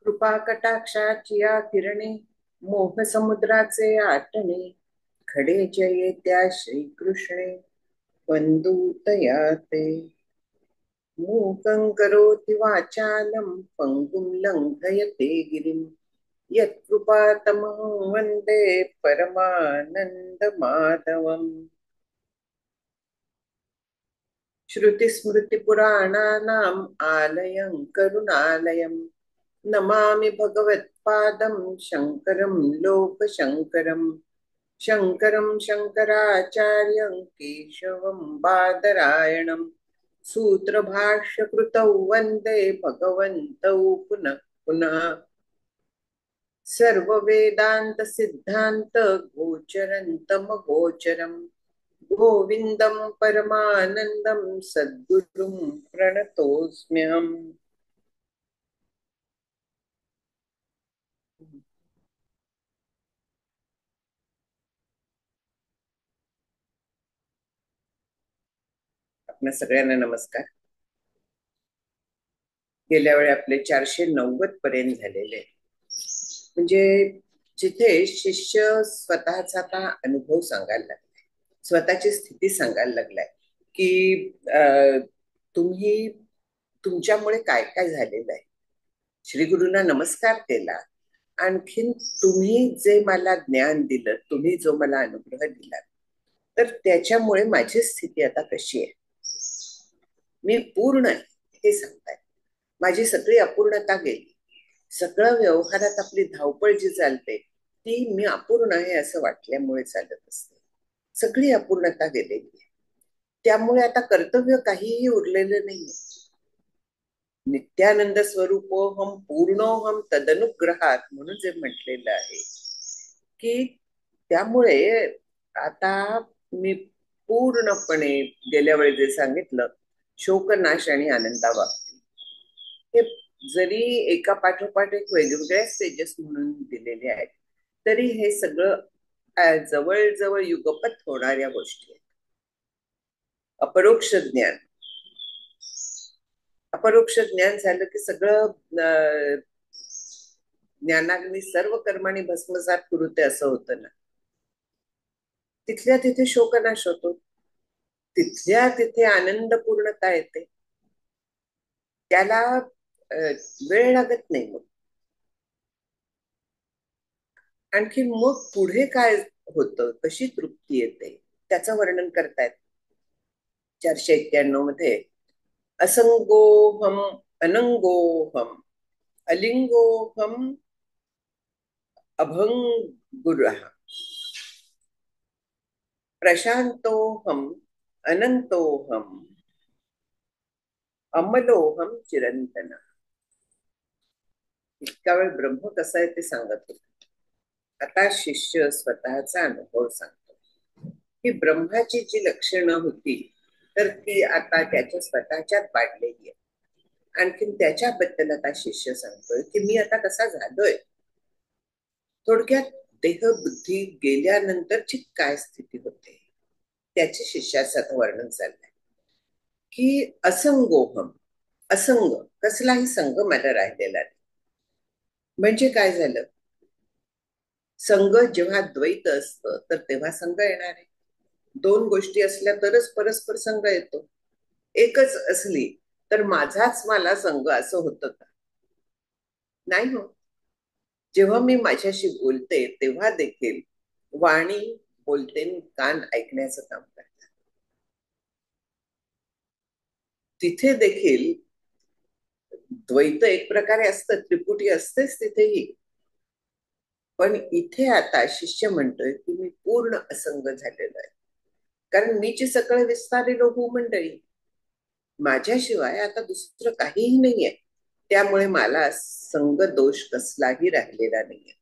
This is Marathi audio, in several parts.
कृपा कटाक्षाची या किरणे मोह समुद्राचे आटणे खडे जये त्या श्रीकृष्णे वंदूतया ते मूकं करोति वाचालं पंगुं लङ्घयते गिरिं यत्कृपातमहं वन्दे परमानन्दमाधवम् श्रुतिस्मृतिपुराणानाम् आलयं करुणालयं नमामि भगवत्पादं शङ्करं लोकशङ्करम् शङ्करं शङ्कराचार्यं केशवं बादरायणं सूत्रभाष्यकृतौ वन्दे भगवन्तौ पुनः पुनः सर्ववेदान्तसिद्धान्त गोचरन्तमगोचरं गोविन्दं परमानन्दं सद्गुरुं प्रणतोऽस्म्यहम्. आपल्या सगळ्यांना नमस्कार. गेल्या वेळी आपले 490 पर्यंत झालेले, म्हणजे जिथे शिष्य स्वतःचा आता अनुभव सांगायला लागलाय, स्वतःची स्थिती सांगायला लागलाय की तुम्ही तुमच्यामुळे काय काय झालेलं आहे. श्री गुरुंना नमस्कार केला. आणखीन तुम्ही जे मला ज्ञान दिलं, तुम्ही जो मला अनुग्रह दिला, तर त्याच्यामुळे माझी स्थिती आता कशी आहे, मी पूर्ण आहे हे सांगताय. माझी सगळी अपूर्णता गेली. सगळं व्यवहारात आपली धावपळ जी चालते ती मी अपूर्ण आहे असं वाटल्यामुळे चालत असते. सगळी अपूर्णता गेलेली आहे. त्यामुळे आता कर्तव्य काहीही उरलेलं नाहीये. नित्यानंद स्वरूपोहम पूर्णोहम तदनुग्रहात म्हणून जे म्हटलेलं आहे की त्यामुळे आता मी पूर्णपणे गेल्या वेळी जे सांगितलं शोकनाश आणि आनंदाबाबतीत, हे जरी एका पाठोपाठ एक वेगवेगळ्या स्टेजेस म्हणून दिलेले आहेत, तरी हे सगळं जवळजवळ युगपत होणाऱ्या गोष्टी आहेत. अपरोक्ष ज्ञान, अपरोक्ष ज्ञान झालं की सगळं ज्ञानाग्नी सर्व कर्माने भस्मसात कुरुते असं होतं ना. तिथल्या तिथे शोकनाश होतो, तिथल्या तिथे आनंद पूर्णता येते. त्याला वेळ लागत नाही. मग आणखी मग पुढे काय होतं, कशी तृप्ती येते त्याचं वर्णन करतायत 491 मध्ये. असंगोहम अनंगोहम अलिंगोहम अभंगुरः प्रशांतोहम अनंतोहम अमलोहम चिरंतन. इतका वेळ ब्रह्म कसं आहे ते सांगत होते. आता शिष्य स्वतःचा अनुभव सांगतो की ब्रह्माची जी लक्षणं होती तर ती आता त्याच्या स्वतःच्यात पाडलेली आहे. आणखीन त्याच्याबद्दल आता शिष्य सांगतोय की मी आता कसा झालोय. थोडक्यात देह बुद्धी गेल्यानंतरची काय स्थिती होते त्याचे शिष्याचं वर्णन चाललंय की असंगोहम, असंग, कसलाही संग मला राहिलेला नाही. म्हणजे काय झालं, संग जेव्हा द्वैत असतं तर तेव्हा संग येणार आहे. दोन गोष्टी असल्या तरच परस्पर संग येतो. एकच असली तर माझाच मला संग असं होतं का? नाही हो. जेव्हा मी माझ्याशी बोलते तेव्हा देखील वाणी बोलते, कान ऐकण्याचं काम करतात. तिथे देखील द्वैत एक प्रकारे असतं, त्रिपुटी असतेच तिथेही. पण इथे आता शिष्य म्हणतोय की मी पूर्ण असंग झालेलो आहे. कारण मीची सकळ विस्तारिलो हो मंडळी, माझ्याशिवाय आता दुसरं काहीही नाहीये. त्यामुळे मला संग दोष कसलाही राहिलेला नाहीये.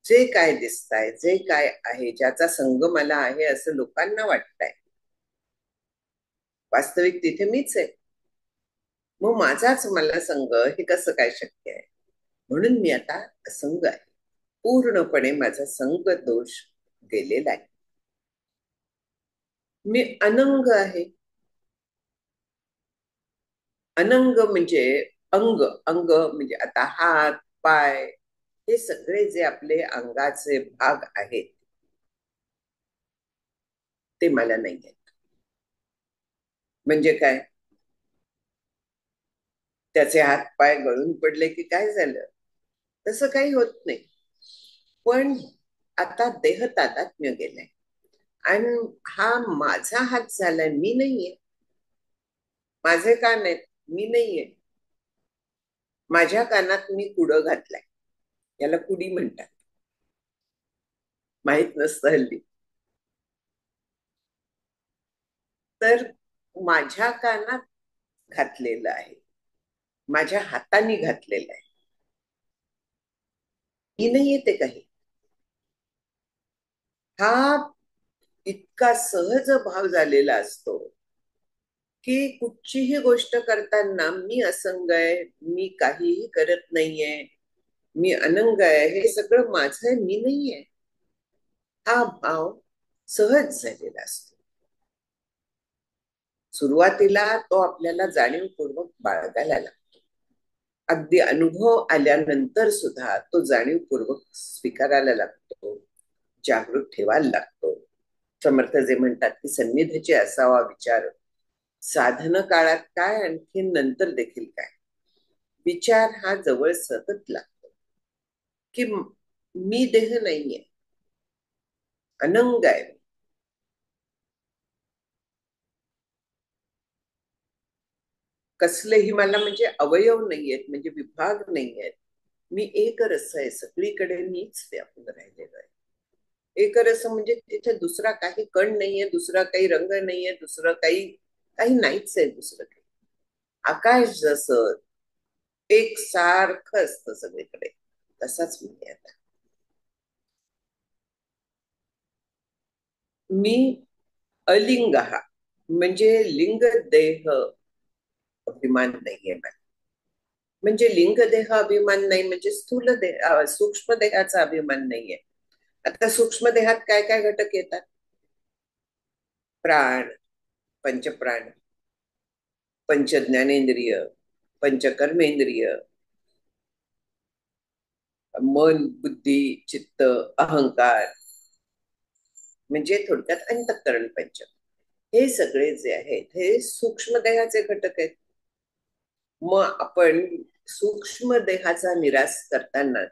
जे काय दिसताय, जे काय आहे, ज्याचा संग मला आहे असं लोकांना वाटतंय, वास्तविक तिथे मीच आहे. मग माझाच मला संग हे कसं काय शक्य आहे. म्हणून मी आता असंग आहे. पूर्णपणे माझा संग दोष गेलेला आहे. मी अनंग आहे. अनंग म्हणजे अंग अंग म्हणजे आता हात पाय हे सगळे जे आपले अंगाचे भाग आहेत ते मला नाही आहेत. म्हणजे काय, त्याचे हात पाय गळून पडले की काय झालं, तसं काही होत नाही. पण आता देह तादात्म्य गेलाय आणि हा माझा हात झालाय, मी नाहीये. माझे कान आहेत, मी नाहीये. माझ्या कानात मी कुडं घातलाय, याला कुडी म्हणतात, माहित नसतं हल्ली. तर माझ्या कानात घातलेलं आहे, माझ्या हाताने घातलेलं आहे, मी नाही येते काही. हा इतका सहज भाव झालेला असतो की कुठचीही गोष्ट करताना मी असंग आहे, मी काहीही करत नाहीये, मी अनंग आहे, हे सगळं माझं आहे, मी नाहीये. हा भाव सहज झालेला असतो. सुरुवातीला तो आपल्याला जाणीवपूर्वक बाळगायला लागतो. अगदी अनुभव आल्यानंतर सुद्धा तो जाणीवपूर्वक स्वीकारायला लागतो, जागृत ठेवायला लागतो. समर्थ जे म्हणतात की सन्निधीचे असावा विचार, साधन काळात काय आणखी नंतर देखील काय. विचार हा जवळ सतत लागतो की मी देह नाहीये, अनंग आहे. कसलेही मला म्हणजे अवयव नाहीयेत, म्हणजे विभाग नाहीयेत. मी एक रस आहे, सगळीकडे मीच व्यापून राहिलेलो आहे. एक रस म्हणजे तिथे दुसरा काही कण नाहीये, दुसरा काही रंग नाहीये, दुसरं काही काही नाहीच आहे. दुसरं काही आकाश जसं एक सारखं असतं सगळीकडे, तसाच मी आता. मी अलिंग हा म्हणजे लिंग देह अभिमान नाहीये मला. म्हणजे लिंग देह अभिमान नाही म्हणजे स्थूल देह सूक्ष्म देहाचा अभिमान नाहीये. आता सूक्ष्म देहात काय काय घटक येतात, प्राण, पंचप्राण, पंच ज्ञानेंद्रिय, पंचकर्मेंद्रिय, मन बुद्धी चित्त अहंकार, म्हणजे थोडक्यात अंतःकरण पंच. हे सगळे जे आहेत हे सूक्ष्म देहाचे घटक आहेत. मग आपण सूक्ष्म देहाचा निराश करताना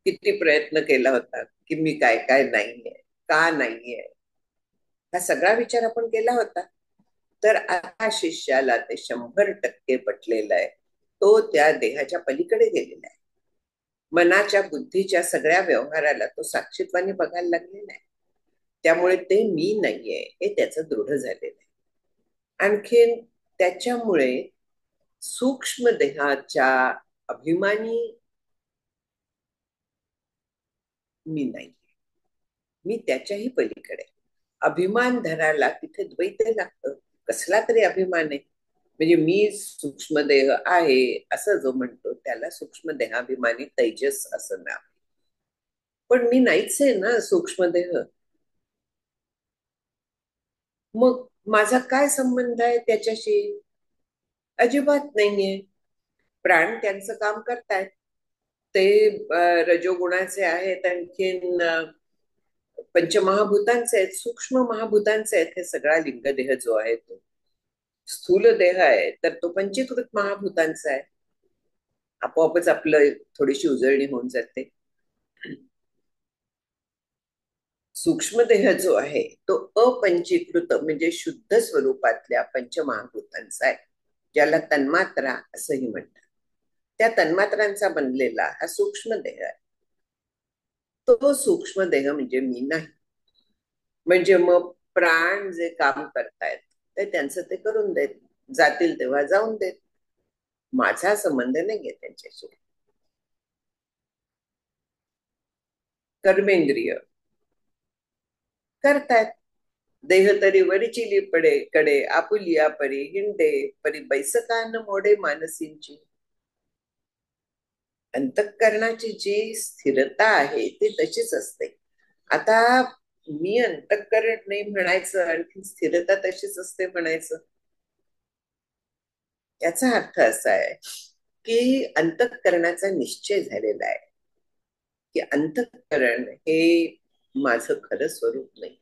किती प्रयत्न केला होता की मी काय काय नाहीये, का नाहीये, हा सगळा विचार आपण केला होता. तर आता शिष्याला ते 100% पटलेलं आहे. तो त्या देहाच्या पलीकडे गेलेला आहे. मनाच्या बुद्धीच्या सगळ्या व्यवहाराला तो साक्षीत्वाने बघायला लागलेला आहे. त्यामुळे ते मी नाहीये हे त्याचं दृढ झालेलं आहे. आणखीन त्याच्यामुळे सूक्ष्म देहाच्या अभिमानी मी नाही, मी त्याच्याही पलीकडे. अभिमान धरायला तिथे द्वैत लागतं. कसला तरी अभिमान आहे, म्हणजे मी सूक्ष्म देह आहे असं जो म्हणतो त्याला सूक्ष्म देहाभिमानी तेजस असं नाव. पण मी नाहीच आहे ना सूक्ष्म देह. मग माझा काय संबंध आहे त्याच्याशी, अजिबात नाहीये. प्राण त्यांचं काम करतायत, ते रजोगुणाचे आहेत, आणखीन पंचमहाभूतांचे आहेत, सूक्ष्म महाभूतांचे आहेत. हे सगळा लिंगदेह जो आहे तो स्थूल देह आहे तर तो पंचीकृत महाभूतांचा आहे. आपोआपच आपलं थोडीशी उजळणी होऊन जाते. सूक्ष्म देह जो आहे तो अपंचीकृत म्हणजे शुद्ध स्वरूपातल्या पंचमहाभूतांचा आहे, ज्याला तन्मात्रा असंही म्हणतात. त्या तन्मात्रांचा बनलेला हा सूक्ष्म देह आहे. तो सूक्ष्म देह म्हणजे मी नाही. म्हणजे मग प्राण जे काम करतायत ते त्यांचं ते करून देत, जातील तेव्हा जाऊन देत. माझा संबंध नाहीये त्यांच्याशी. कर्मेंद्रिय करतायत, देह तरी वरचिली पडे कडे आपुलिया परी हिंडे परी बैसकान मोडे मानसींची. अंतःकरणाची जी स्थिरता आहे ती तशीच असते. आता मी अंतःकरण नाही म्हणायचं, आणखी स्थिरता तशीच असते म्हणायचं, याचा अर्थ असा आहे की अंतःकरणाचा निश्चय झालेला आहे की अंतःकरण हे माझं खरं स्वरूप नाही.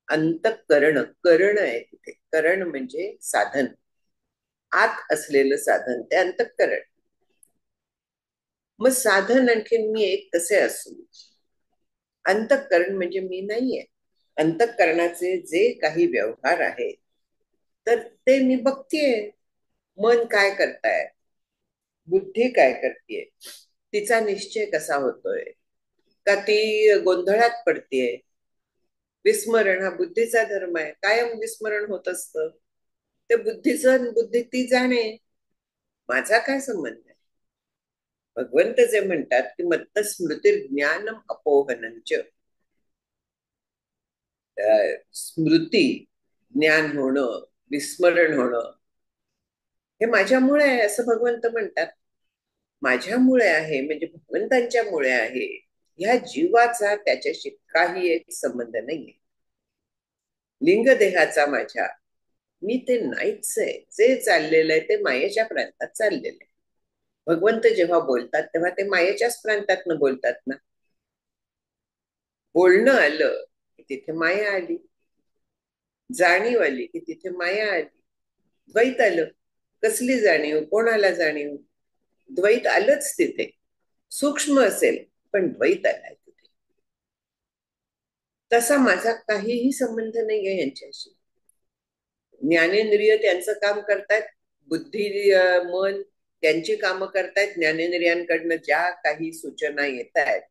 अंतःकरण, करण आहे तिथे. करण म्हणजे साधन, आत असलेलं साधन, ते अंतःकरण. मग साधन आणखीन मी एक कसे असू? अंतःकरण म्हणजे मी नाहीये. अंतःकरणाचे जे काही व्यवहार आहेत तर ते मी बघतीये. मन काय करताय, बुद्धी काय करतीये, तिचा निश्चय कसा होतोय, का ती गोंधळात पडतीये. विस्मरण हा बुद्धीचा धर्म आहे, कायम विस्मरण होत असतं. ते बुद्धीचं, बुद्धी ती जाणे. माझा काय संबंध आहे? भगवंत जे म्हणतात की मत्त स्मृती ज्ञानम अपोहनंच, स्मृती ज्ञान होणं, विस्मरण होणं हे माझ्यामुळे आहे असं भगवंत म्हणतात. माझ्यामुळे आहे म्हणजे भगवंतांच्यामुळे आहे. ह्या जीवाचा त्याच्याशी काही एक संबंध नाहीये. लिंगदेहाचा माझ्या, मी ते नाहीच आहे. जे चाललेलं आहे ते मायेच्या प्रांतात चाललेलं आहे. भगवंत जेव्हा बोलतात तेव्हा ते मायेच्याच प्रांतातनं बोलतात ना. बोलणं आलं की तिथे माया आली, जाणीव आली की तिथे माया आली, द्वैत आलं. कसली जाणीव, कोणाला जाणीव? द्वैत आलंच तिथे. सूक्ष्म असेल पण द्वैत आलाय तिथे. तसा माझा काहीही संबंध नाहीये यांच्याशी. ज्ञानेंद्रिय त्यांचं काम करतायत, बुद्धी मन त्यांची कामं करतायत. ज्ञानेंद्रियांकडनं ज्या काही सूचना येत आहेत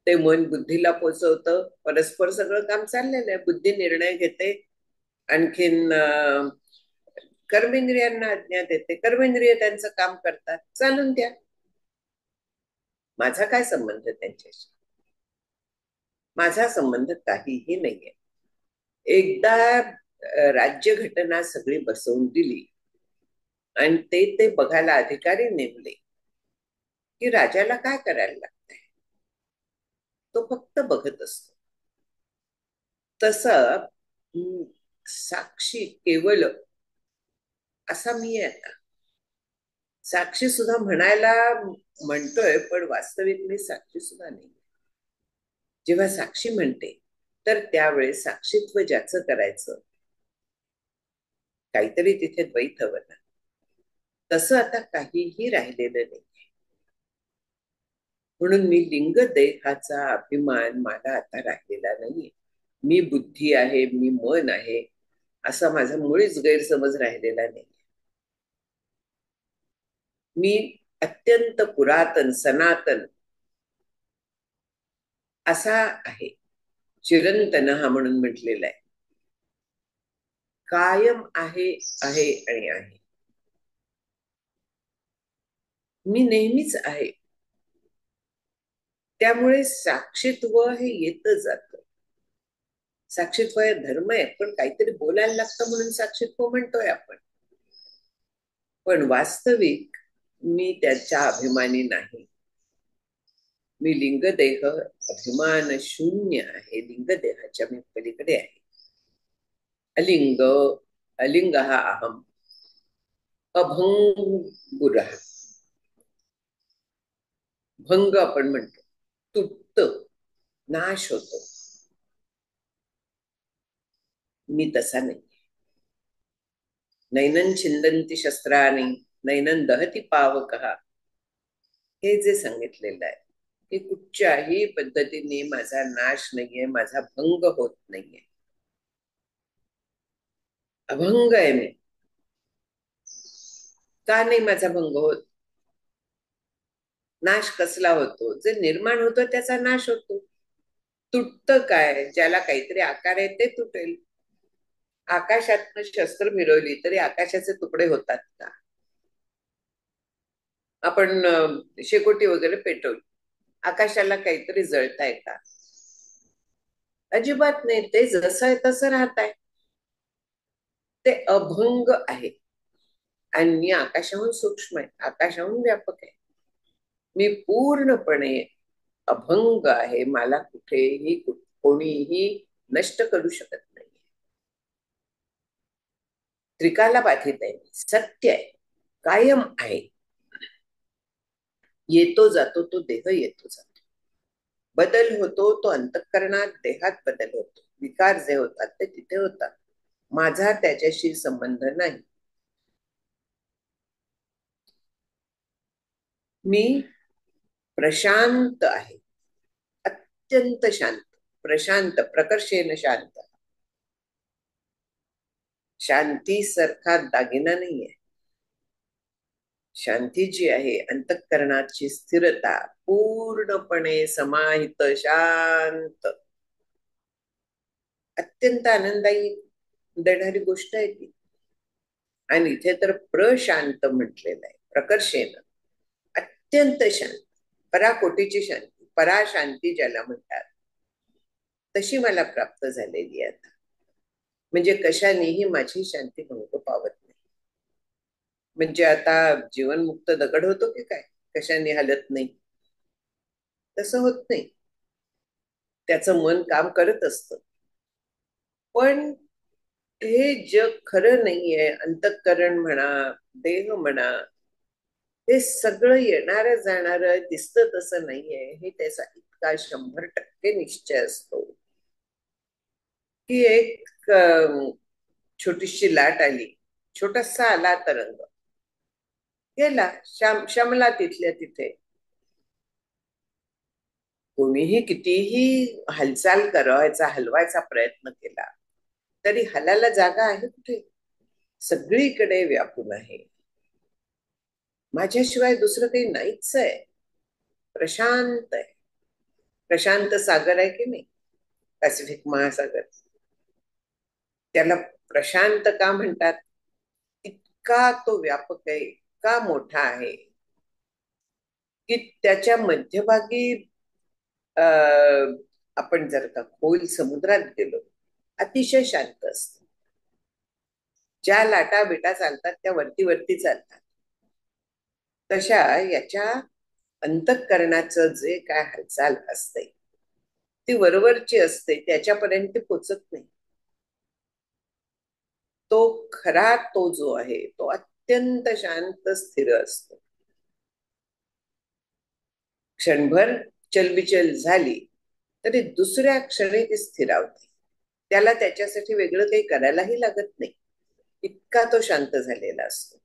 ते मन बुद्धीला पोचवतं. परस्पर सगळं काम चाललेलं आहे. बुद्धी निर्णय घेते, आणखीन कर्मेंद्रियांना आज्ञा देते, कर्मेंद्रिय त्यांचं काम करतात. चालून द्या. माझा काय संबंध त्यांच्याशी? माझा संबंध काहीही नाहीये. एकदा राज्यघटना सगळी बसवून दिली आणि ते बघायला अधिकारी नेमले की राजाला काय करायला लागतंय. तो फक्त बघत असतो. तसं साक्षी केवल असा मी आहे आता. साक्षी सुद्धा म्हणायला म्हणतोय पण वास्तविक मी साक्षी सुद्धा नाही. जेव्हा साक्षी म्हणते तर त्यावेळेस साक्षीत्व ज्याचं करायचं, काहीतरी तिथे द्वैत हवं ना. तसं आता काहीही राहिलेलं नाही. म्हणून मी लिंग देहाचा अभिमान मला आता राहिलेला नाहीये. मी बुद्धी आहे, मी मन आहे असा माझा मुळीच गैरसमज राहिलेला नाही. मी अत्यंत पुरातन सनातन असा आहे. चिरंतन हा म्हणून म्हटलेला आहे. कायम आहे, आहे आणि आहे. मी नेहमीच आहे. त्यामुळे साक्षीत्व हे येतं जातं. साक्षीत्व हे धर्म आहे, पण काहीतरी बोलायला लागतं म्हणून साक्षीत्व म्हणतोय आपण. पण वास्तविक मी त्याच्या अभिमानी नाही. मी लिंगदेह अभिमान शून्य आहे. लिंगदेहाच्या मी पलीकडे आहे. अलिंग, अलिंग हा अहम, अभंगुर, भंग आपण म्हणतो, तुटत, नाश होतो. मी तसा नाही. नैनन छिंदंती शस्त्राणी नैनन दहती पावकः, हे जे सांगितलेलं आहे की कुठच्याही पद्धतीने माझा नाश नाहीये, माझा भंग होत नाहीये. अभंग आहे मी. का नाही माझा भंग होत? नाश कसला होतो? जे निर्माण होतो त्याचा नाश होतो. तुटतं काय? ज्याला काहीतरी आकार आहे ते तुटेल. आकाशातनं शस्त्र फिरवली तरी आकाशाचे तुकडे होतात का? आपण शेकोटी वगैरे पेटवली, आकाशाला काहीतरी जळताय का? अजिबात नाही. ते जसं आहे तसं राहत आहे. ते अभंग आहे. आणि मी आकाशाहून सूक्ष्म आहे, आकाशाहून व्यापक आहे. मी पूर्णपणे अभंग आहे. मला कुठेही कोणीही नष्ट करू शकत नाही. त्रिकाला बाधित आहे, सत्य आहे, कायम आहे. येतो जातो तो देह येतो जातो, बदल होतो तो अंतःकरणात, देहात बदल होतो, विकार जे होतात ते तिथे होतात, माझा त्याच्याशी संबंध नाही. मी प्रशांत आहे, अत्यंत शांत, प्रशांत, प्रकर्षेन शांत. शांती सारखा दागिना नाहीये. शांती जी आहे, अंतःकरणाची स्थिरता, पूर्णपणे समाहित शांत, अत्यंत आनंददायी देणारी गोष्ट आहे ती. आणि इथे तर प्रशांत म्हटलेलं आहे, प्रकर्षेन, अत्यंत शांत, पराकोटीची शांती, पराशांती ज्याला म्हणतात, तशी मला प्राप्त झालेली आहे आता. म्हणजे कशानेही माझी शांती भंग पावत नाही. म्हणजे आता जीवनमुक्त दगड होतो की काय, कशाने हलत नाही, तसं होत नाही. त्याचं मन काम करत असतं. पण हे जग खरं नाहीये. अंतःकरण म्हणा, देह म्हणा, हे सगळं येणारं जाणारं दिसतं तसं नाहीये. हे त्याचा इतका 100% निश्चय असतो की एक छोटीशी लाट आली, छोटासा आला तरंग, गेला, शमला तिथल्या तिथे. कोणीही कितीही हालचाल करायचा, हलवायचा प्रयत्न केला तरी हलायला जागा आहे कुठे? सगळीकडे व्यापून आहे. माझ्याशिवाय दुसरं काही नाहीच आहे. प्रशांत आहे. प्रशांत सागर आहे की नाही, पॅसिफिक महासागर, त्याला प्रशांत का म्हणतात? इतका तो व्यापक आहे, इतका मोठा आहे की त्याच्या मध्यभागी आपण जर का खोल समुद्रात गेलो, अतिशय शांत असत. ज्या लाटा बिटा चालतात त्या वरती वरती चालतात, तशा याच्या अंतःकरणाचं जे काय हालचाल असते ती वरवरची असते, त्याच्यापर्यंत ती पोचत नाही. तो खरा तो जो आहे तो अत्यंत शांत स्थिर असतो. क्षणभर चलबिचल झाली तरी दुसऱ्या क्षणी ती स्थिरावते. त्याला त्याच्यासाठी वेगळं काही करायलाही लागत नाही, इतका तो शांत झालेला असतो.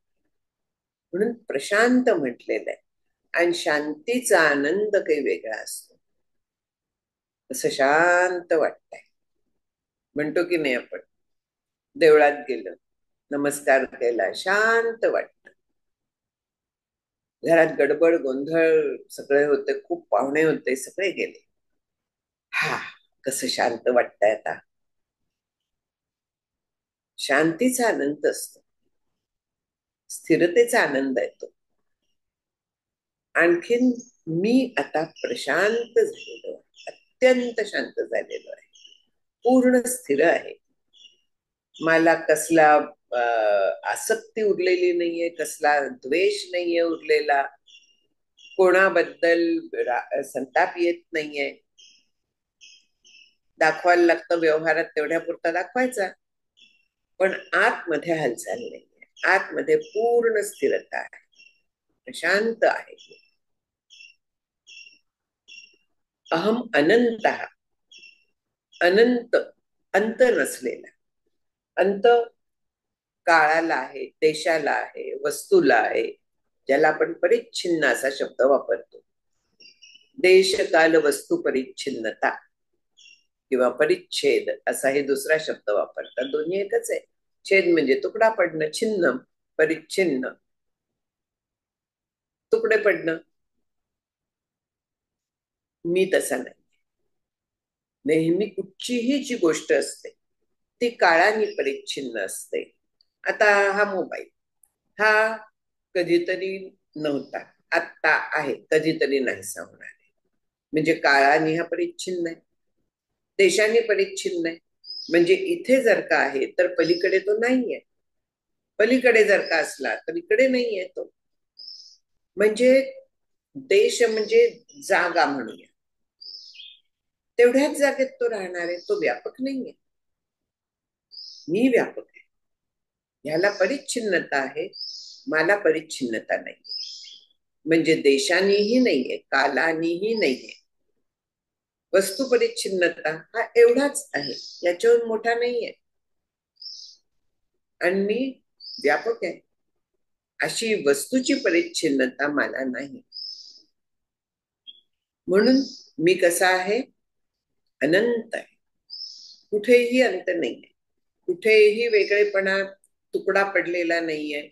म्हणून प्रशांत म्हटलेलं आहे. आणि शांतीचा आनंद काही वेगळा असतो. असं शांत वाटतंय, म्हणतो की नाही आपण, देवळात गेलं, नमस्कार केला, शांत वाटत. घरात गडबड गोंधळ सगळे होते, खूप पाहुणे होते, सगळे गेले, हा कसं शांत वाटतंय आता. शांतीचा आनंद असतो, स्थिरतेचा आनंद येतो. आणखीन मी आता प्रशांत झालेलो आहे, अत्यंत शांत झालेलो आहे, पूर्ण स्थिर आहे. मला कसला आसक्ती उरलेली नाहीये, कसला द्वेष नाहीये उरलेला, कोणाबद्दल संताप येत नाहीये. दाखवायला लागतं व्यवहारात, तेवढ्या पुरता दाखवायचा, पण आतमध्ये हालचाल नाहीये, आतमध्ये पूर्ण स्थिरता आहे, शांत आहे. अहम अनंत, अनंत, अंत नसलेला. अंत काळाला आहे, देशाला आहे, वस्तूला आहे, ज्याला आपण परिच्छिन्न असा शब्द वापरतो. देश काल वस्तू परिच्छिन्नता किंवा परिच्छेद असा हे दुसरा शब्द वापरतात. दोन्ही एकच आहे. छेद म्हणजे तुकडा पडणं, छिन्न, परिच्छिन्न, तुकडे पडणं. मी तसा नाही. नेहमी कुठचीही जी गोष्ट असते ती काळाने परिच्छिन्न असते. आता हा मोबाईल, हा कधीतरी नव्हता, आत्ता आहे, कधीतरी नाहीसा होणार आहे. म्हणजे काळाने हा परिच्छिन्न आहे, देशाने परिच्छिन्न आहे. म्हणजे इथे जर का आहे तर पलीकडे तो नाहीये, पलीकडे जर का असला तर इकडे नाहीये तो. म्हणजे देश म्हणजे जागा म्हणूया, तेवढ्याच जागेत तो राहणार आहे, तो व्यापक नाहीये. मी व्यापक आहे, ह्याला परिच्छिन्नता आहे, मला परिच्छिन्नता नाही. म्हणजे देशानीही नाहीये, कालानीही नाहीये. वस्तू परिच्छिन्नता हा एवढाच आहे, याच्याहून मोठा नाहीये. आणि मी व्यापक आहे, अशी वस्तूची परिच्छिन्नता मला नाही. म्हणून मी कसा आहे? अनंत आहे. कुठेही अंत नाहीये, कुठेही वेगळेपणा तुकडा पडलेला नाहीये.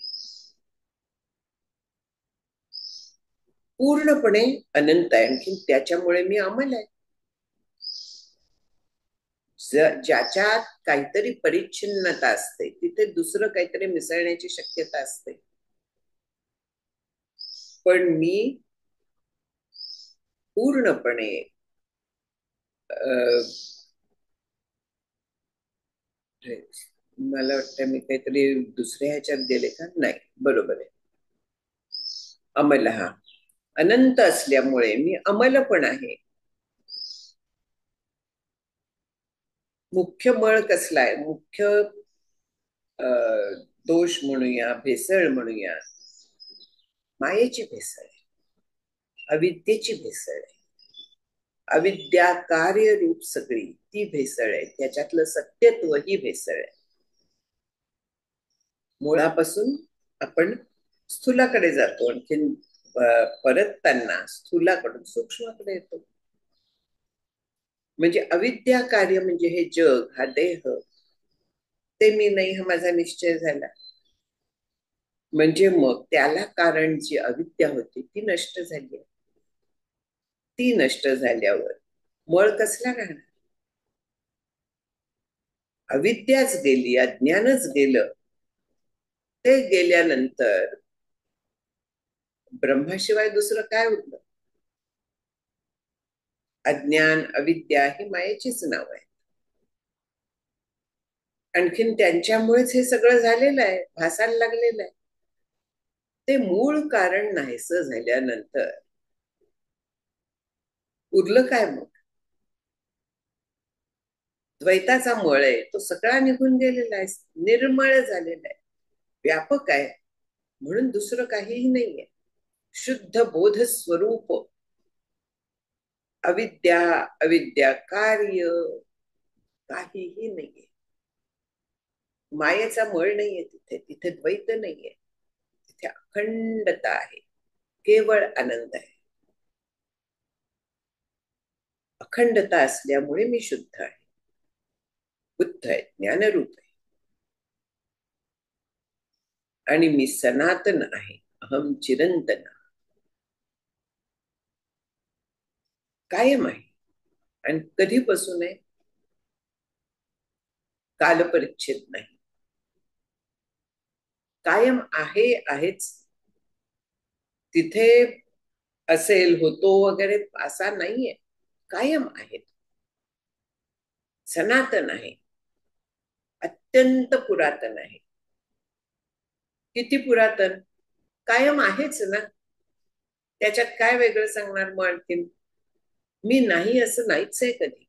पूर्णपणे अनंत आहे. आणखी त्याच्यामुळे मी अमल आहे. ज्याच्यात काहीतरी परिच्छिन्नता असते तिथे दुसरं काहीतरी मिसळण्याची शक्यता असते. पण मी पूर्णपणे मला वाटतं मी काहीतरी दुसऱ्या ह्याच्यात गेले का? नाही, बरोबर आहे. अमल हा अनंत असल्यामुळे मी अमल पण आहे. मुख्य मळ कसला आहे? मुख्य दोष म्हणूया, भेसळ म्हणूया, मायेची भेसळ आहे, अविद्येची भेसळ आहे. अविद्या कार्य रूप सगळी ती भेसळ आहे. त्याच्यातलं सत्यत्व ही भेसळ आहे. मुळापासून आपण स्थूलाकडे जातो, आणखीन परतताना स्थूलाकडून सूक्ष्माकडे येतो. म्हणजे अविद्या कार्य म्हणजे हे जग, हा देह, ते मी नाही हा माझा निश्चय झाला. म्हणजे मग त्याला कारण जी अविद्या होती ती नष्ट झाली. ती नष्ट झाल्यावर मळ कसला राहणार? अविद्याच गेली, अज्ञानच गेलं. ते गेल्यानंतर ब्रह्माशिवाय दुसरं काय उरलं? अज्ञान, अविद्या ही मायेचीच नाव आहे. आणखीन त्यांच्यामुळेच हे सगळं झालेलं आहे, भासायला लागलेलं आहे. ते मूळ कारण नाहीसं झाल्यानंतर उरलं काय मग? द्वैताचा मळ आहे तो सगळा निघून गेलेला आहे, निर्मळ झालेला आहे, व्यापक आहे. म्हणून दुसरं काहीही नाहीये. शुद्ध बोध स्वरूप, अविद्या, अविद्या कार्य काहीही नाहीये. मायेचा मळ नाहीये तिथे, तिथे द्वैत नाहीये, तिथे अखंडता आहे, केवळ आनंद आहे. अखंडता असल्यामुळे मी शुद्ध आहे, बुद्ध आहे, ज्ञानरूप आहे. आणि मी सनातन आहे, अहम चिरंतन, कायम आहे. आणि कधीपासून आहे? कालपरिच्छेद नाही, कायम आहे, आहेच. तिथे असेल, होतो वगैरे असा नाहीये, कायम आहे, सनातन आहे, अत्यंत पुरातन आहे. किती पुरातन? कायम आहेच ना. त्याच्यात काय वेगळं सांगणार मग आणखीन? मी नाही असं नाहीच आहे कधी.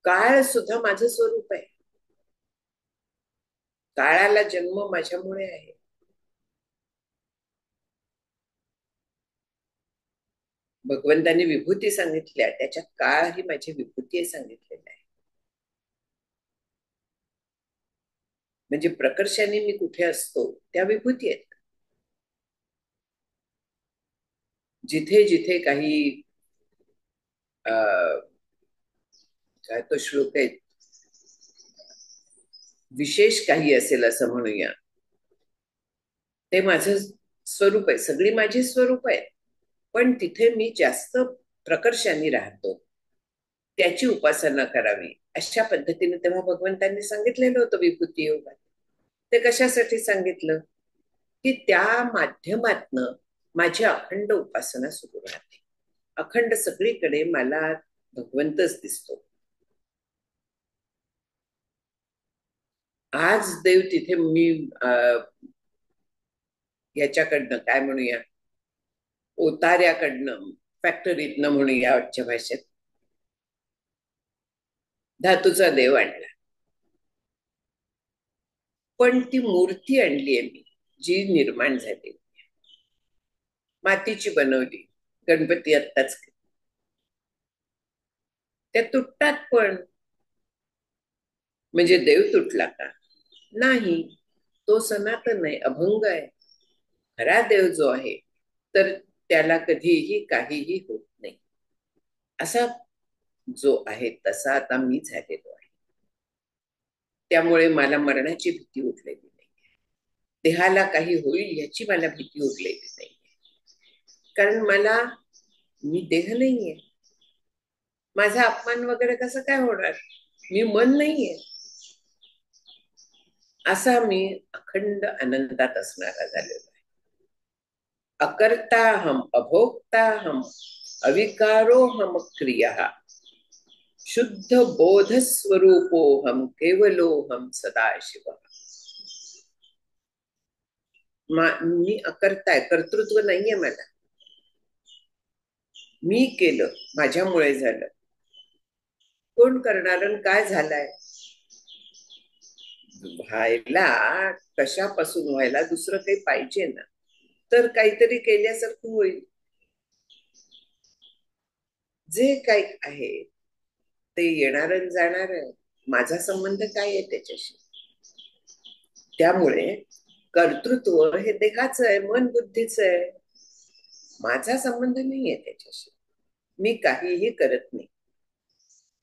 काळ सुद्धा माझं स्वरूप आहे. काळाला जन्म माझ्यामुळे आहे. भगवंतांनी विभूती सांगितल्या, त्याच्यात काळ ही माझी विभूती आहे सांगितलेलं आहे. म्हणजे प्रकर्षाने मी कुठे असतो त्या विभूती आहेत. जिथे जिथे काही काय तो श्लोक आहे, विशेष काही असेल असं म्हणूया, ते माझं स्वरूप आहे, सगळी माझी स्वरूप आहे. पण तिथे मी जास्त प्रकर्षाने राहतो, त्याची उपासना करावी अशा पद्धतीने तेव्हा भगवंतांनी सांगितलेलं होतं विभूती योगात. ते कशासाठी सांगितलं? की त्या माध्यमातनं माझी अखंड उपासना सुरू राहते. अखंड सगळीकडे मला भगवंतच दिसतो. आज देव तिथे मी याच्याकडनं काय म्हणूया, ओताऱ्याकडनं, फॅक्टरीतनं म्हणूया आजच्या भाषेत, धातूचा देव आणला. पण ती मूर्ती आणली आहे मी, जी निर्माण झाली, मातीची बनवली, गणपती आत्ताच, त्या तुटतात पण. म्हणजे देव तुटला का? नाही, तो सनातन आहे, अभंग आहे. खरा देव जो आहे तर त्याला कधीही काहीही होत नाही. असा जो आहे तसा आता मी झालेलो आहे. त्यामुळे मला मरणाची भीती उठलेली नाही, देहाला काही होईल याची मला भीती उठलेली नाही. कारण मी देह नाहीये. माझा अपमान वगैरे कसं काय होणार? मी मन नाहीये. असा मी अखंड आनंदात असणारा झालेलो आहे. अकर्ता हम, अभोक्ता हम, अविकारो हम क्रिया, शुद्ध बोध स्वरूपो हम, केवलो हम सदाशिव. मी अकर्ता आहे, कर्तृत्व नाहीये मला. मी केलं, माझ्यामुळे झालं. कोण करणार आणि काय झालंय? व्हायला कशापासून व्हायला? दुसरं काही पाहिजे ना, तर काहीतरी केल्यासारखं होईल. जे काही आहे ते येणार आणि जाणार आहे. माझा संबंध काय आहे त्याच्याशी? त्यामुळे कर्तृत्व हे देहाचं आहे, मन बुद्धीचं आहे. माझा संबंध नाहीये त्याच्याशी. मी काहीही करत नाही.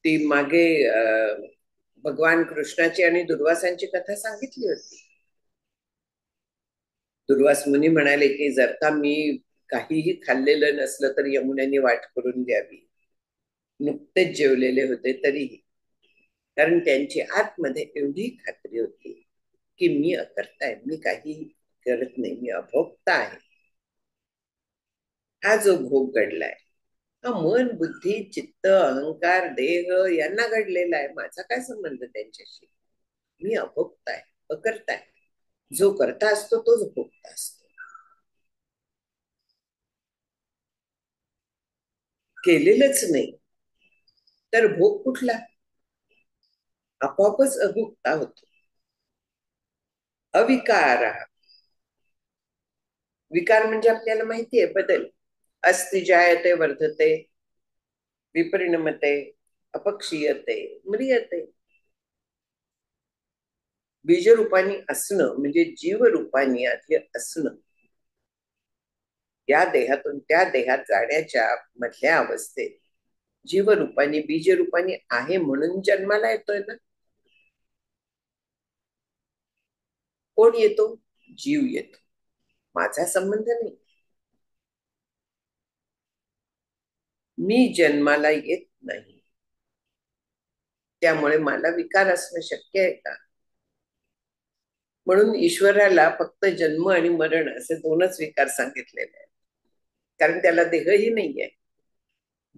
ती मागे भगवान कृष्णाची आणि दुर्वासांची कथा सांगितली होती. दुर्वास मुनी म्हणाले की जर का मी काहीही खाल्लेलं नसलं तर यमुनेने वाट करून द्यावी. नुकतेच जेवलेले होते तरीही, कारण त्यांची आतमध्ये एवढी खात्री होती की मी अकर्ता आहे, मी काही करत नाही, मी अभोक्ता आहे. हा जो भोग घडलाय हा मन बुद्धी चित्त अहंकार देह यांना घडलेला आहे. माझा काय संबंध त्यांच्याशी? मी अभोक्ता आहे, अकर्ता आहे. जो करता असतो तोच भोगता असतो. केलेलंच नाही तर भोग कुठला? आपोआपच अभोक्ता होतो. अविकार, विकार म्हणजे आपल्याला माहिती आहे बदल. अस्ति जायते वर्धते, विपरिणमते, अपक्षीयते, म्रियते. बीजरूपाने असणं म्हणजे जीवरूपाने आधी असणं. या देहातून त्या देहात जाण्याच्या मधल्या अवस्थेत जीवरूपाने बीजरूपाने आहे म्हणून जन्माला येतोय ना. कोण येतो? जीव येतो. माझा संबंध नाही. मी जन्माला येत नाही, त्यामुळे मला विकार असणं शक्य आहे का? म्हणून ईश्वराला फक्त जन्म आणि मरण असे दोनच विकार सांगितलेले आहेत. कारण त्याला देहही नाहीये.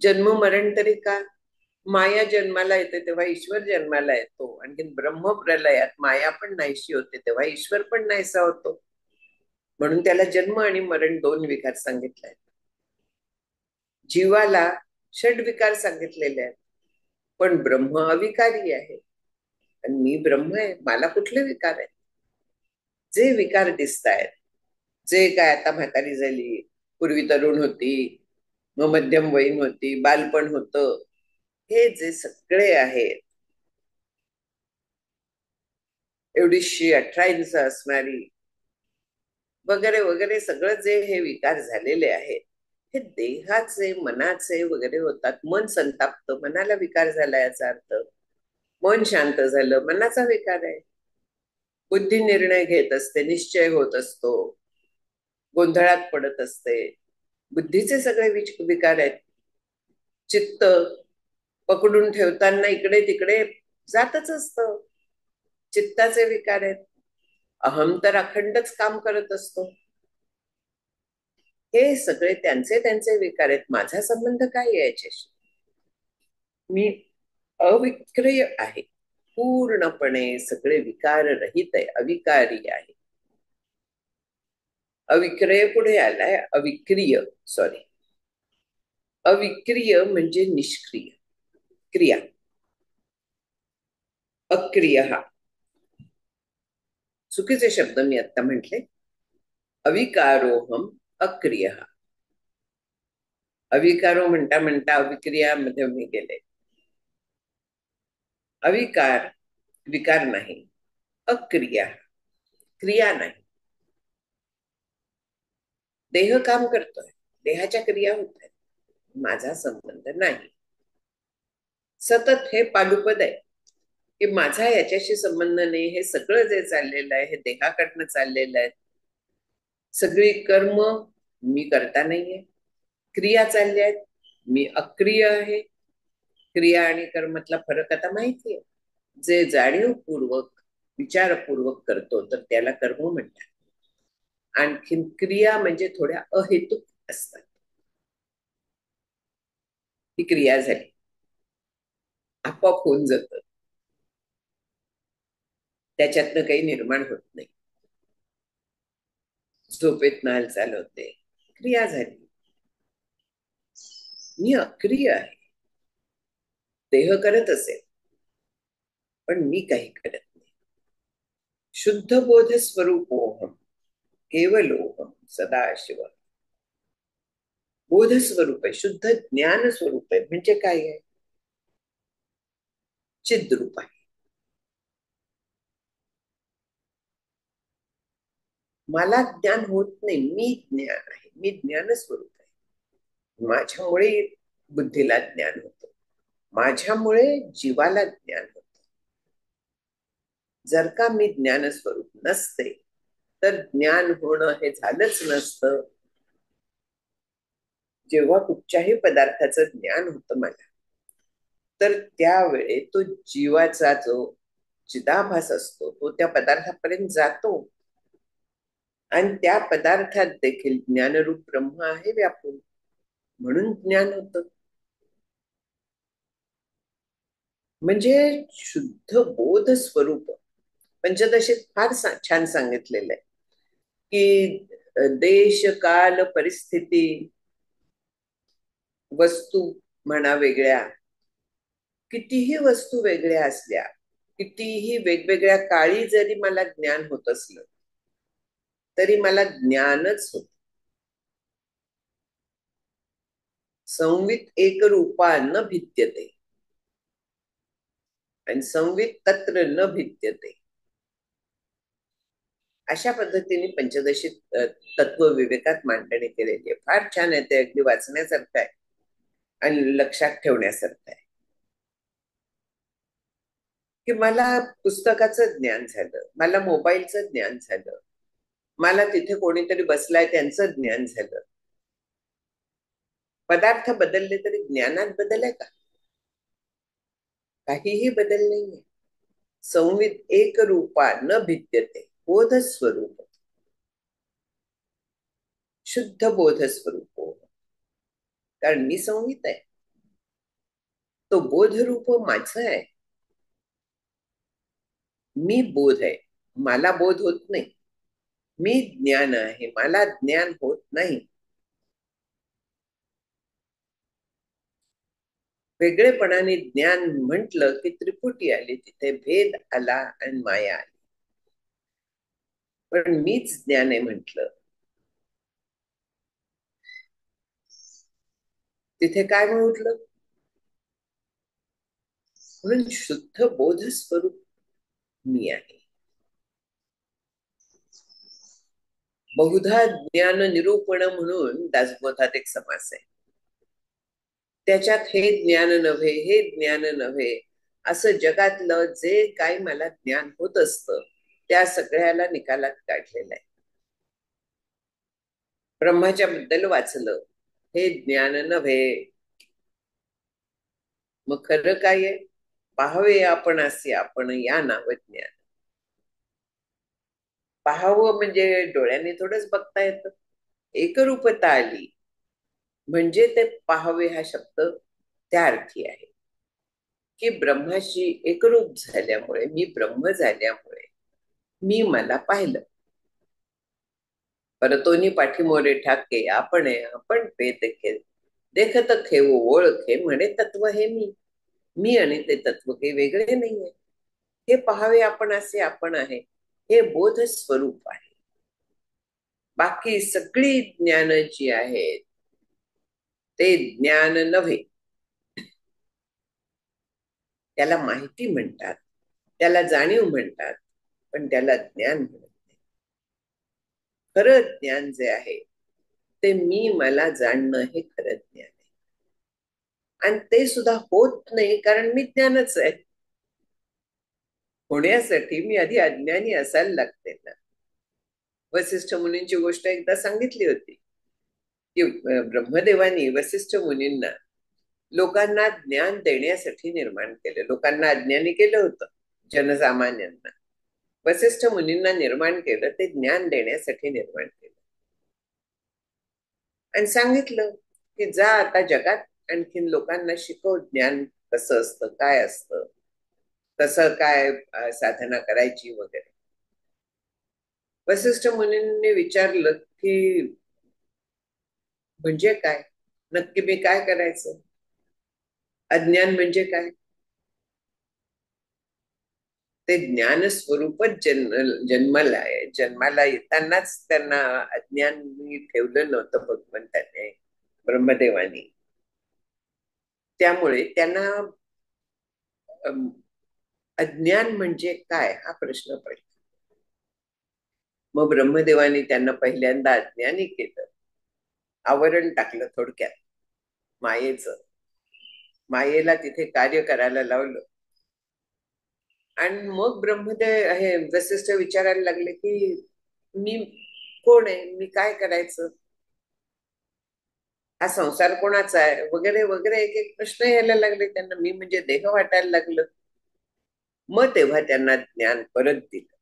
जन्म मरण तरी का? माया जन्माला येते तेव्हा ईश्वर जन्माला येतो. आणखी ब्रह्मप्रलयात माया पण नाहीशी होते तेव्हा ईश्वर पण नाहीसा होतो. म्हणून त्याला जन्म आणि मरण दोन विकार सांगितले आहेत. जीवाला षड्विकार सांगितलेले आहेत. पण ब्रह्म अविकारी आहे आणि मी ब्रह्म आहे. मला कुठले विकार आहेत? जे विकार दिसत आहेत, जे काय आता म्हातारी झाली, पूर्वी तरुण होती, मग मध्यम वयीन होती, बालपण होतं, हे जे सगळे आहेत, एवढीशी 18 इंच असणारी वगैरे वगैरे सगळं जे हे विकार झालेले आहेत हे देहाचे मनाचे वगैरे होतात. मन संतापतं, मनाला विकार झाला याचा अर्थ. मन शांत झालं, मनाचा विकार आहे. बुद्धी निर्णय घेत असते, निश्चय होत असतो, गोंधळात पडत असते, बुद्धीचे सगळे विकार आहेत. चित्त पकडून ठेवताना इकडे तिकडे जातच असतं, चित्ताचे विकार आहेत. अहम तर अखंडच काम करत असतो. हे सगळे त्यांचे त्यांचे विकार आहेत. माझा संबंध काय आहे याच्याशी? मी अविक्रिय आहे, पूर्णपणे सगळे विकार रहित आहे, अविकारी आहे. अविक्रय पुढे आलाय, अविक्रिय, सॉरी. अविक्रिय म्हणजे निष्क्रिय क्रिया. अक्रिय हा चुकीचे शब्द मी आता म्हटले. अविकारोहम अक्रिय. अविकारो म्हणता म्हणता अविक्रियामध्ये मी गेले. अविकार विकार नाही, अक्रिया क्रिया नाही. देह काम करतोय, देहाच्या क्रिया होत आहेत, माझा संबंध नाही. सतत हे पालुपद आहे की माझा याच्याशी संबंध नाही. हे सगळं जे चाललेलं आहे हे देहाकडनं चाललेलं आहे. सगळी कर्म मी करता नाहीये, क्रिया चालल्या आहेत, मी अक्रिय आहे. क्रिया आणि कर्मातला फरक आता माहिती आहे. जे जाणीवपूर्वक विचारपूर्वक करतो तर त्याला कर्म म्हणतात. आणखीन क्रिया म्हणजे थोड्या अहेतुक असतात. ही क्रिया झाली, आपोआप होऊन जात, त्याच्यातनं काही निर्माण होत नाही. झोपेत हालचाल होते, क्रिया झाली. मी अक्रिय आहे. देह करत असेल पण मी काही करत नाही. शुद्ध बोध स्वरूपोहम केवलोहम सदाशिव. बोध स्वरूप आहे, शुद्ध ज्ञान स्वरूप आहे. म्हणजे काय आहे? चिद्रूप आहे. मला ज्ञान होत नाही, मी ज्ञान आहे, मी ज्ञान स्वरूप आहे. माझ्यामुळे बुद्धीला ज्ञान होतं, माझ्यामुळे जीवाला ज्ञान होतं. जर का मी ज्ञान स्वरूप नसते तर ज्ञान होणं हे झालंच नसतं. जेव्हा कुठच्याही पदार्थाचं ज्ञान होतं मला, तर त्यावेळे तो जीवाचा जो चिदाभास असतो तो त्या पदार्थापर्यंत जातो आणि त्या पदार्थात देखील ज्ञानरूप ब्रह्म आहे व्यापून, म्हणून ज्ञान होतं. म्हणजे शुद्ध बोध स्वरूप पंचदशीत फार छान सांगितलेलं आहे की देश काल परिस्थिती वस्तू म्हणा वेगळ्या, कितीही वस्तू वेगळ्या असल्या, कितीही वेगवेगळ्या काळी जरी मला ज्ञान होत असलं तरी मला ज्ञानच होत. संवित एक रूपा न भिद्यते आणि संवित तत्र न भिद्यते. अशा पद्धतीने पंचदशीत तत्व विवेकात मांडणी केलेली आहे. फार छान आहे ते, अगदी वाचण्यासारखं आहे आणि लक्षात ठेवण्यासारखं आहे. की मला पुस्तकाचं ज्ञान झालं, मला मोबाईलचं ज्ञान झालं, मला तिथे कोणीतरी बसलाय त्यांचं ज्ञान झालं. पदार्थ बदलले तरी ज्ञानात बदल आहे का? काहीही बदल नाहीये. संवित एक रूपा न भिद्यते, बोध स्वरूप, शुद्ध बोध स्वरूप. कारण मी संवित आहे, तो बोध रूप माझं आहे. मी बोध आहे, मला बोध होत नाही. मी ज्ञान आहे, मला ज्ञान होत नाही. वेगळेपणाने ज्ञान म्हटलं की त्रिपुटी आली, तिथे भेद आला आणि माया आली. पण मीच ज्ञान आहे म्हटलं, तिथे काय म्हटलं? म्हणून शुद्ध बोध स्वरूप मी आहे. बहुधा ज्ञान निरूपण म्हणून दासबोधात एक समास आहे. त्याच्यात हे ज्ञान नव्हे, हे ज्ञान नव्हे असं जगातलं जे काही मला ज्ञान होत असतं त्या सगळ्याला निकालात काढलेलं आहे. ब्रह्माच्या बद्दल वाचलं, हे ज्ञान नव्हे. मग खरं काय आहे? पाहावे आपण असे आपण या नाव ज्ञान. पाहावं म्हणजे डोळ्यांनी थोडंच बघता येतं. एकरूपता आली म्हणजे ते पाहावे हा शब्द त्या अर्थी आहे की ब्रह्माशी एकरूप झाल्यामुळे, मी ब्रह्म झाल्यामुळे मी मला पाहिलं. परतोनी पाठीमोरे ठाके आपण आपण पे देखे, देखत खेव ओळखे म्हणे तत्व हे मी. मी आणि ते तत्व काही वेगळे नाहीये. हे पाहावे आपण असे आपण आहे, हे बोध स्वरूप आहे. बाकी सगळी ज्ञान जी आहेत ते ज्ञान नव्हे. त्याला माहिती म्हणतात, त्याला जाणीव म्हणतात, पण त्याला ज्ञान म्हणत नाही. खरं ज्ञान जे आहे ते मी मला जाणणं हे खरं ज्ञान आहे. आणि ते सुद्धा होत नाही, कारण मी ज्ञानच आहे. होण्यासाठी मी आधी अज्ञानी असायला लागते ना. वसिष्ठ मुनींची गोष्ट एकदा सांगितली होती की ब्रह्मदेवानी वसिष्ठ मुनींना लोकांना ज्ञान देण्यासाठी निर्माण केलं. लोकांना अज्ञानी केलं होतं, जनसामान्यांना. वसिष्ठ मुनींना निर्माण केलं ते ज्ञान देण्यासाठी निर्माण केलं. आणि सांगितलं की जा आता जगात आणखीन लोकांना शिकव ज्ञान कसं असतं, काय असतं, कसं काय साधना करायची वगैरे. वसिष्ठ मुनींनी विचारलं की म्हणजे काय, नक्की मी काय करायचं, अज्ञान म्हणजे काय. ते ज्ञान स्वरूपच जन्माला आहे. जन्माला येतानाच त्यांना अज्ञान ठेवलं नव्हतं भगवंताने, ब्रह्मदेवानी. त्यामुळे त्यांना अज्ञान म्हणजे काय हा प्रश्न पडला. मग ब्रह्मदेवानी त्यांना पहिल्यांदा अज्ञानी केलं, आवरण टाकलं थोडक्यात मायेचं. मायेला तिथे कार्य करायला लावलं. आणि मग ब्रह्मदेव हे वसिष्ठ विचारायला लागले की मी कोण आहे, मी काय करायचं, हा संसार कोणाचा आहे वगैरे वगैरे एक एक प्रश्न यायला लागले त्यांना. मी म्हणजे देह वाटायला लागलं. मग तेव्हा त्यांना ज्ञान परत दिलं.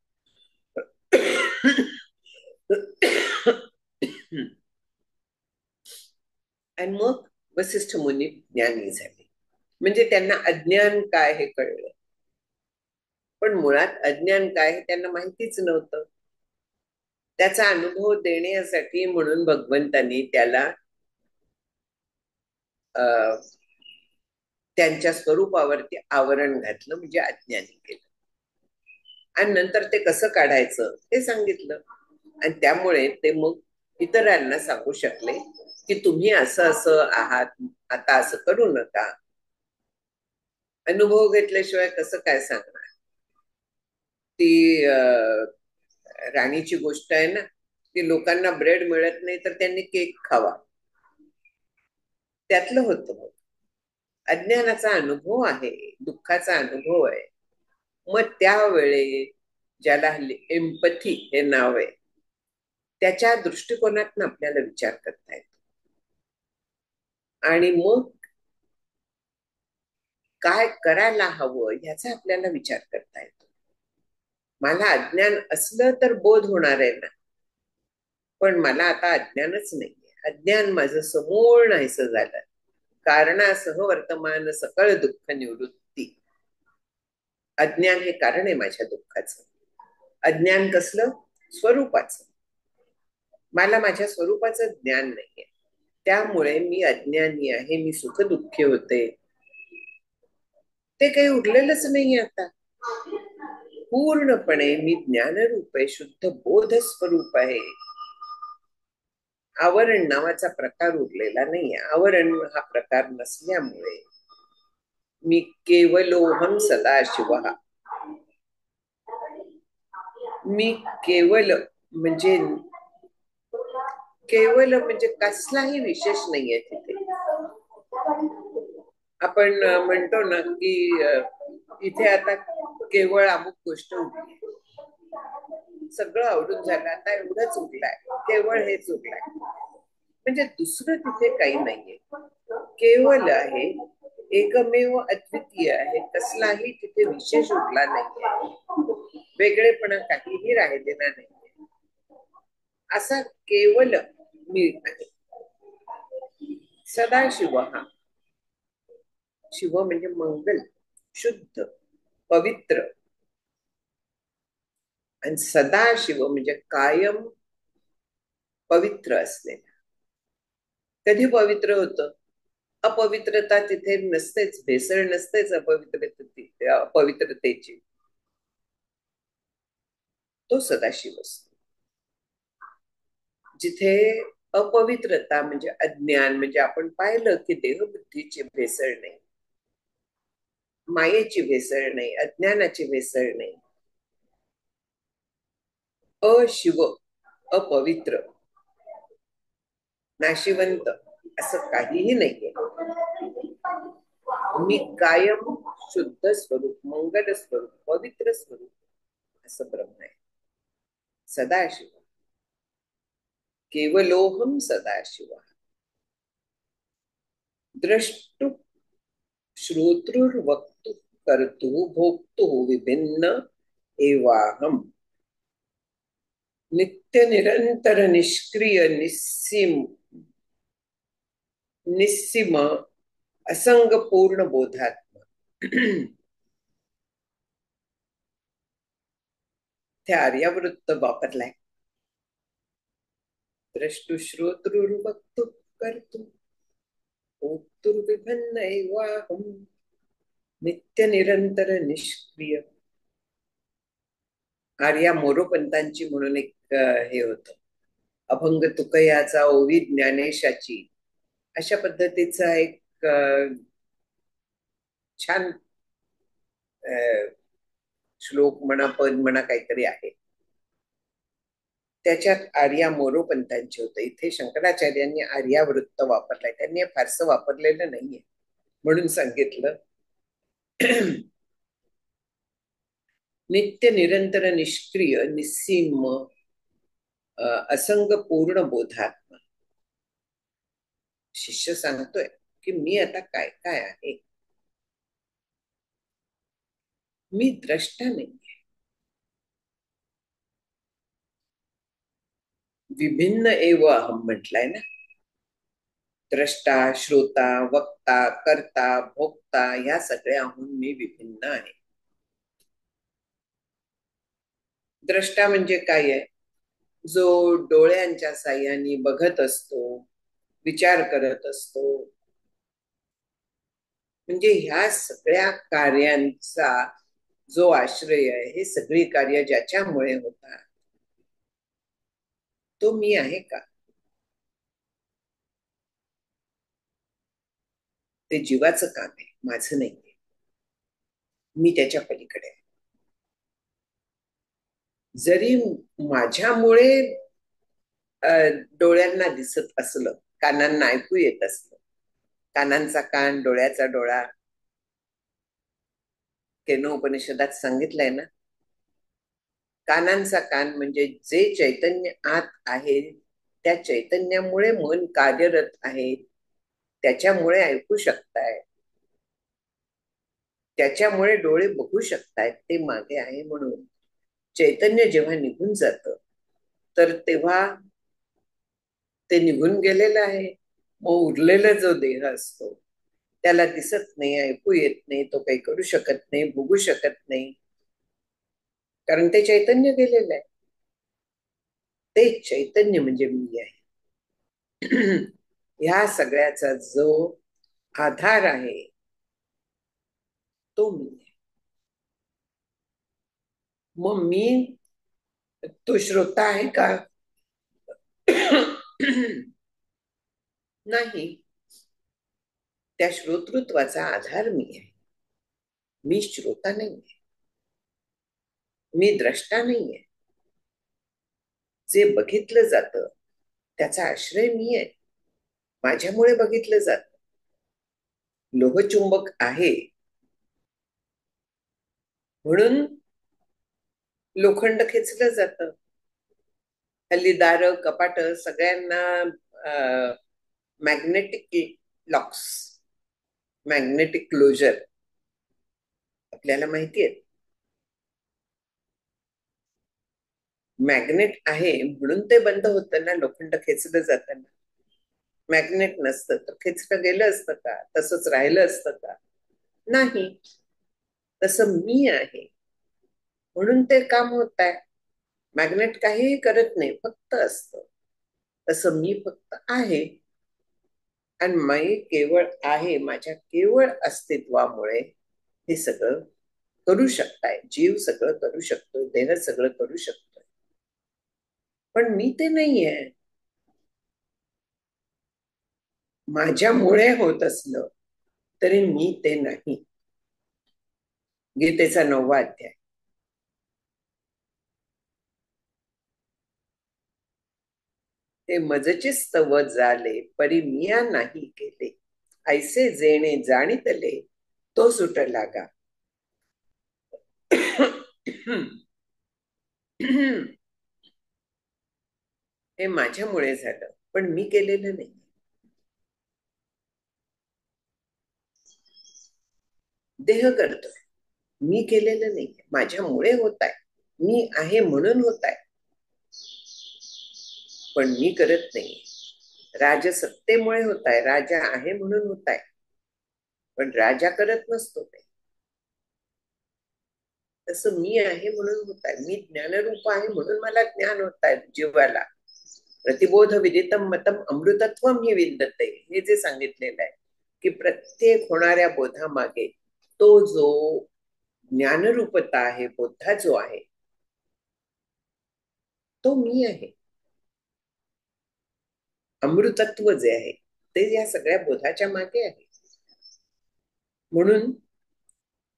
आणि मग वसिष्ठ मुनी ज्ञानी झाले. म्हणजे त्यांना अज्ञान काय हे कळलं. पण मुळात अज्ञान काय हे त्यांना माहितीच नव्हतं. त्याचा अनुभव देण्यासाठी म्हणून भगवंतांनी त्याला त्यांच्या स्वरूपावरती आवरण घातलं, म्हणजे अज्ञानी केलं. आणि नंतर ते कसं काढायचं ते सांगितलं. आणि त्यामुळे ते मग इतरांना सांगू शकले की तुम्ही असं असं आहात, आता असं करू नका. अनुभव घेतल्याशिवाय कसं काय सांगणार. ती राणीची गोष्ट आहे ना, की लोकांना ब्रेड मिळत नाही तर त्यांनी केक खावा, त्यातलं होतं. अज्ञानाचा अनुभव आहे, दुःखाचा अनुभव आहे. मग त्यावेळे ज्याला एम्पथी हे नाव आहे, त्याच्या दृष्टिकोनातून आपल्याला विचार करता येतो. आणि मग काय करायला हवं ह्याचा आपल्याला विचार करता येतो. मला अज्ञान असलं तर बोध होणार आहे ना, पण मला आता अज्ञानच नाहीये. अज्ञान माझं समूळ नाहीसं झालं. कारणासह वर्तमान सकळ दुःख निवृत्ती. अज्ञान हे कारण आहे माझ्या दुःखाचं. अज्ञान कसलं, स्वरूपाचं. मला माझ्या स्वरूपाचं ज्ञान नाहीये, त्यामुळे मी अज्ञानी आहे, मी सुखदुःखी होते. ते काही उरलेलंच नाहीये आता. पूर्णपणे मी ज्ञानरूप आहे, शुद्ध बोध स्वरूप आहे. आवरण नावाचा प्रकार उरलेला नाही. आवरण हा प्रकार नसल्यामुळे मी केवलोहम सदाशिव. मी केवल म्हणजे केवल म्हणजे कसलाही विशेष नाहीये तिथे. आपण म्हणतो ना की इथे आता केवळ अमुक गोष्ट उरली, सगळं आवडून झालं, आता एवढंच उरलंय, केवळ हेच उरलंय. म्हणजे दुसरं तिथे काही नाहीये. केवल आहे, एकमेव अद्वितीय आहे. कसलाही तिथे विशेष उरला नाहीये, वेगळेपणा काहीही राहिलेला नाहीये. असा केवल मी आहे. सदाशिव हा शिव म्हणजे मंगल, शुद्ध, पवित्र. आणि सदाशिव म्हणजे कायम पवित्र असलेला. कधी पवित्र होतं, अपवित्रता तिथे नसतेच, भेसळ नसतेच अपवित्रतेची. तो सदाशिव असतो. जिथे अपवित्रता म्हणजे अज्ञान, म्हणजे आपण पाहिलं की देहबुद्धीची भेसळ नाही, मायेची भेसळ नाही, अज्ञानाची भेसळ नाही, अशिव, अपवित्र, नाशिवंत असं काहीही नाहीये. मी कायम शुद्ध स्वरूप, मंगल स्वरूप, पवित्र स्वरूप असं ब्रह्म आहे. सदाशिव, केवलोहम सदाशिव, द्रष्टु श्रोतृर्वक्तु कर्तु भोक्तु विभिन्न एवाहम, नित्य निरंतर निष्क्रिय निस्सीम असंग पूर्ण बोधात्मा. ते आर्यावृत्त वापरलाय. द्रष्टुश्रोतृर्वक्तु कर्तु भोक्तुर्विभिन्न एवाहम, नित्य निरंतर निष्क्रिय. आर्या मोरोपंतांची म्हणून एक हे होतं, अभंग तुकयाचा ओवी ज्ञानेशाची, अशा पद्धतीचा एक छान श्लोक म्हणा, पद म्हणा, काहीतरी आहे. त्याच्यात आर्या मोरोपंतांचे होते. इथे शंकराचार्यांनी आर्यावृत्त वापरलाय, त्यांनी फारसं वापरलेलं नाहीये म्हणून सांगितलं. नित्य निरंतर निष्क्रिय निस्सीम असंग पूर्ण बोधात्मा. शिष्य सांगतोय की मी आता काय काय आहे, मी द्रष्टा नाही, विभिन्न एव अहम म्हटलंय ना. द्रष्टा, श्रोता, वक्ता, कर्ता, भोक्ता ह्या सगळ्याहून मी विभिन्न आहे. द्रष्टा म्हणजे काय आहे? जो डोळ्यांच्या साह्याने बघत असतो, विचार करत असतो, म्हणजे ह्या सगळ्या कार्यांचा जो आश्रय आहे, हे सगळी कार्य ज्याच्यामुळे होतात, तो मी आहे का? ते जीवाचं काम आहे, माझं नाही. मी त्याच्या पलीकडे आहे. जरी माझ्यामुळे डोळ्यांना दिसत असलं, कानांना ऐकू येत असलं, कानांचा कान, डोळ्याचा डोळा, केनोपनिषदात सांगितलंय ना. कानांचा कान म्हणजे जे चैतन्य आत आहे, त्या चैतन्यामुळे मन कार्यरत आहे, त्याच्यामुळे ऐकू शकताय, त्याच्यामुळे डोळे बघू शकतायत, ते मागे आहे. म्हणून चैतन्य जेव्हा निघून जातं, तर तेव्हा ते निघून गेलेलं आहे. मग उरलेला जो देह असतो, त्याला दिसत नाही, ऐकू येत नाही, तो काही करू शकत नाही, बघू शकत नाही, कारण ते चैतन्य गेलेलं आहे. ते चैतन्य म्हणजे मी आहे. ह्या सगळ्याचा जो आधार आहे, तो मी आहे. मग मी तो श्रोता आहे का? नाही. त्या श्रोतृत्वाचा आधार मी आहे. मी श्रोता नाहीये, मी द्रष्टा नाहीये. जे बघितलं जातं त्याचा आश्रय मी आहे, माझ्यामुळे बघितलं जात. लोहचुंबक आहे म्हणून लोखंड खेचलं जातं. हल्ली दार, कपाट सगळ्यांना मॅग्नेटिक लॉक्स, मॅग्नेटिक क्लोजर आपल्याला माहिती आहे. मॅग्नेट आहे म्हणून ते बंद होतं ना, लोखंड खेचलं जातं ना. मॅग्नेट नसतं तर खेचलं गेलं असतं का? तसंच राहिलं असतं का? नाही. तसं मी आहे म्हणून ते काम होत आहे. मॅग्नेट काहीही करत नाही, फक्त असतं. तसं मी फक्त आहे, आणि मी केवळ आहे. माझ्या केवळ अस्तित्वामुळे हे सगळं करू शकताय. जीव सगळं करू शकतो, देह सगळं करू शकतो, पण मी ते नाहीये. माझ्यामुळे होत असलं तरी मी ते नाही. गीतेचा 9वा अध्याय. ते मजचे स्तव झाले परी मिया नाही केले, ऐसे जेणे जाणितले तो सुट लागा. हे माझ्यामुळे झालं, पण मी केलेलं नाही. देह करतोय, मी केलेलं नाही. माझ्यामुळे होत आहे, मी आहे म्हणून होत आहे, पण मी करत नाही. राजसत्तेमुळे होत आहे, राजा आहे म्हणून होत आहे, पण राजा करत नसतो ते. तसं मी आहे म्हणून होत आहे, मी ज्ञानरूप आहे म्हणून मला ज्ञान होत आहे जीवाला. प्रतिबोध विदितम मतम अमृतत्वम ही विंदते, हे जे सांगितलेलं आहे की प्रत्येक होणाऱ्या बोधामागे तो जो ज्ञानरूपता आहे, बोधा जो आहे, तो मी आहे. अमृतत्व जे आहे ते या सगळ्या बोधाच्या मागे आहे. म्हणून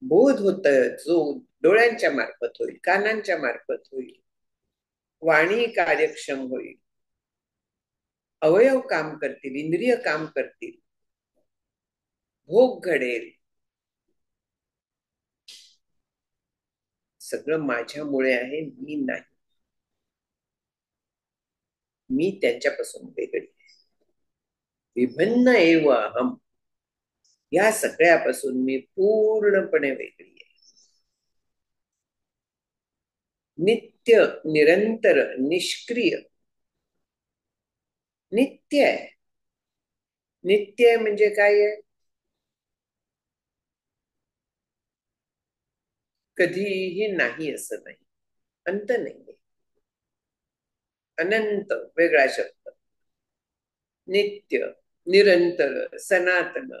बोध होत जो डोळ्यांच्या मार्फत होईल, कानांच्या मार्फत होईल, वाणी कार्यक्षम होईल, अवयव काम करतील, इंद्रिय काम करतील, भोग घडेल, सगळं माझ्यामुळे आहे, मी नाही. मी त्यांच्यापासून वेगळी, विभिन्न एव अहम, या सगळ्यापासून मी पूर्णपणे वेगळी आहे. नित्य, निरंतर, निष्क्रिय. नित्य आहे. नित्य आहे म्हणजे काय आहे? कधीही नाही असं नाही, अंत नाहीये. अनंत वेगळा शब्द, नित्य, निरंतर, सनातन,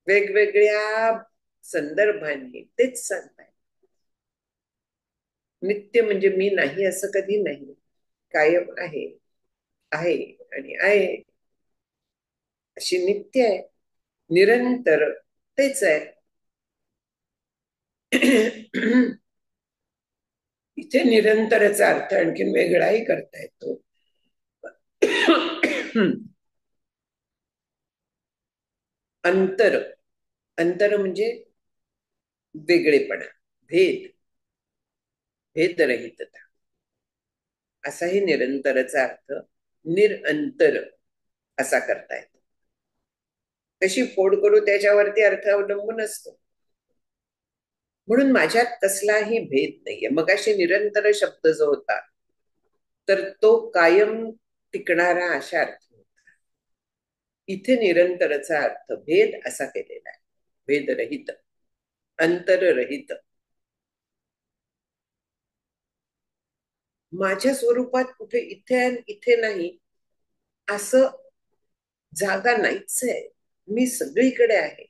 वेगवेगळ्या संदर्भांनी तेच सांगताय. नित्य म्हणजे मी नाही असं कधी नाही, कायम आहे, आहे आणि आहे अशी नित्य आहे. निरंतर तेच आहे. इथे निरंतरचा अर्थ आणखीन वेगळाही करता येतो. अंतर, अंतर म्हणजे वेगळेपणा, भेद, भेदरहितता, असाही निरंतरचा अर्थ निरंतर असा करता येतो. कशी फोड करू त्याच्यावरती अर्थ अवलंबून असतो. म्हणून माझ्यात कसलाही भेद नाहीये. मग अशी निरंतर शब्द जो होता तर तो कायम टिकणारा अशा अर्थ होता. इथे निरंतरचा अर्थ भेद असा केलेला आहे. भेदरहित, अंतररहित. माझ्या स्वरूपात कुठे इथे इथे नाही असं जागा नाहीच आहे. मी सगळीकडे आहे,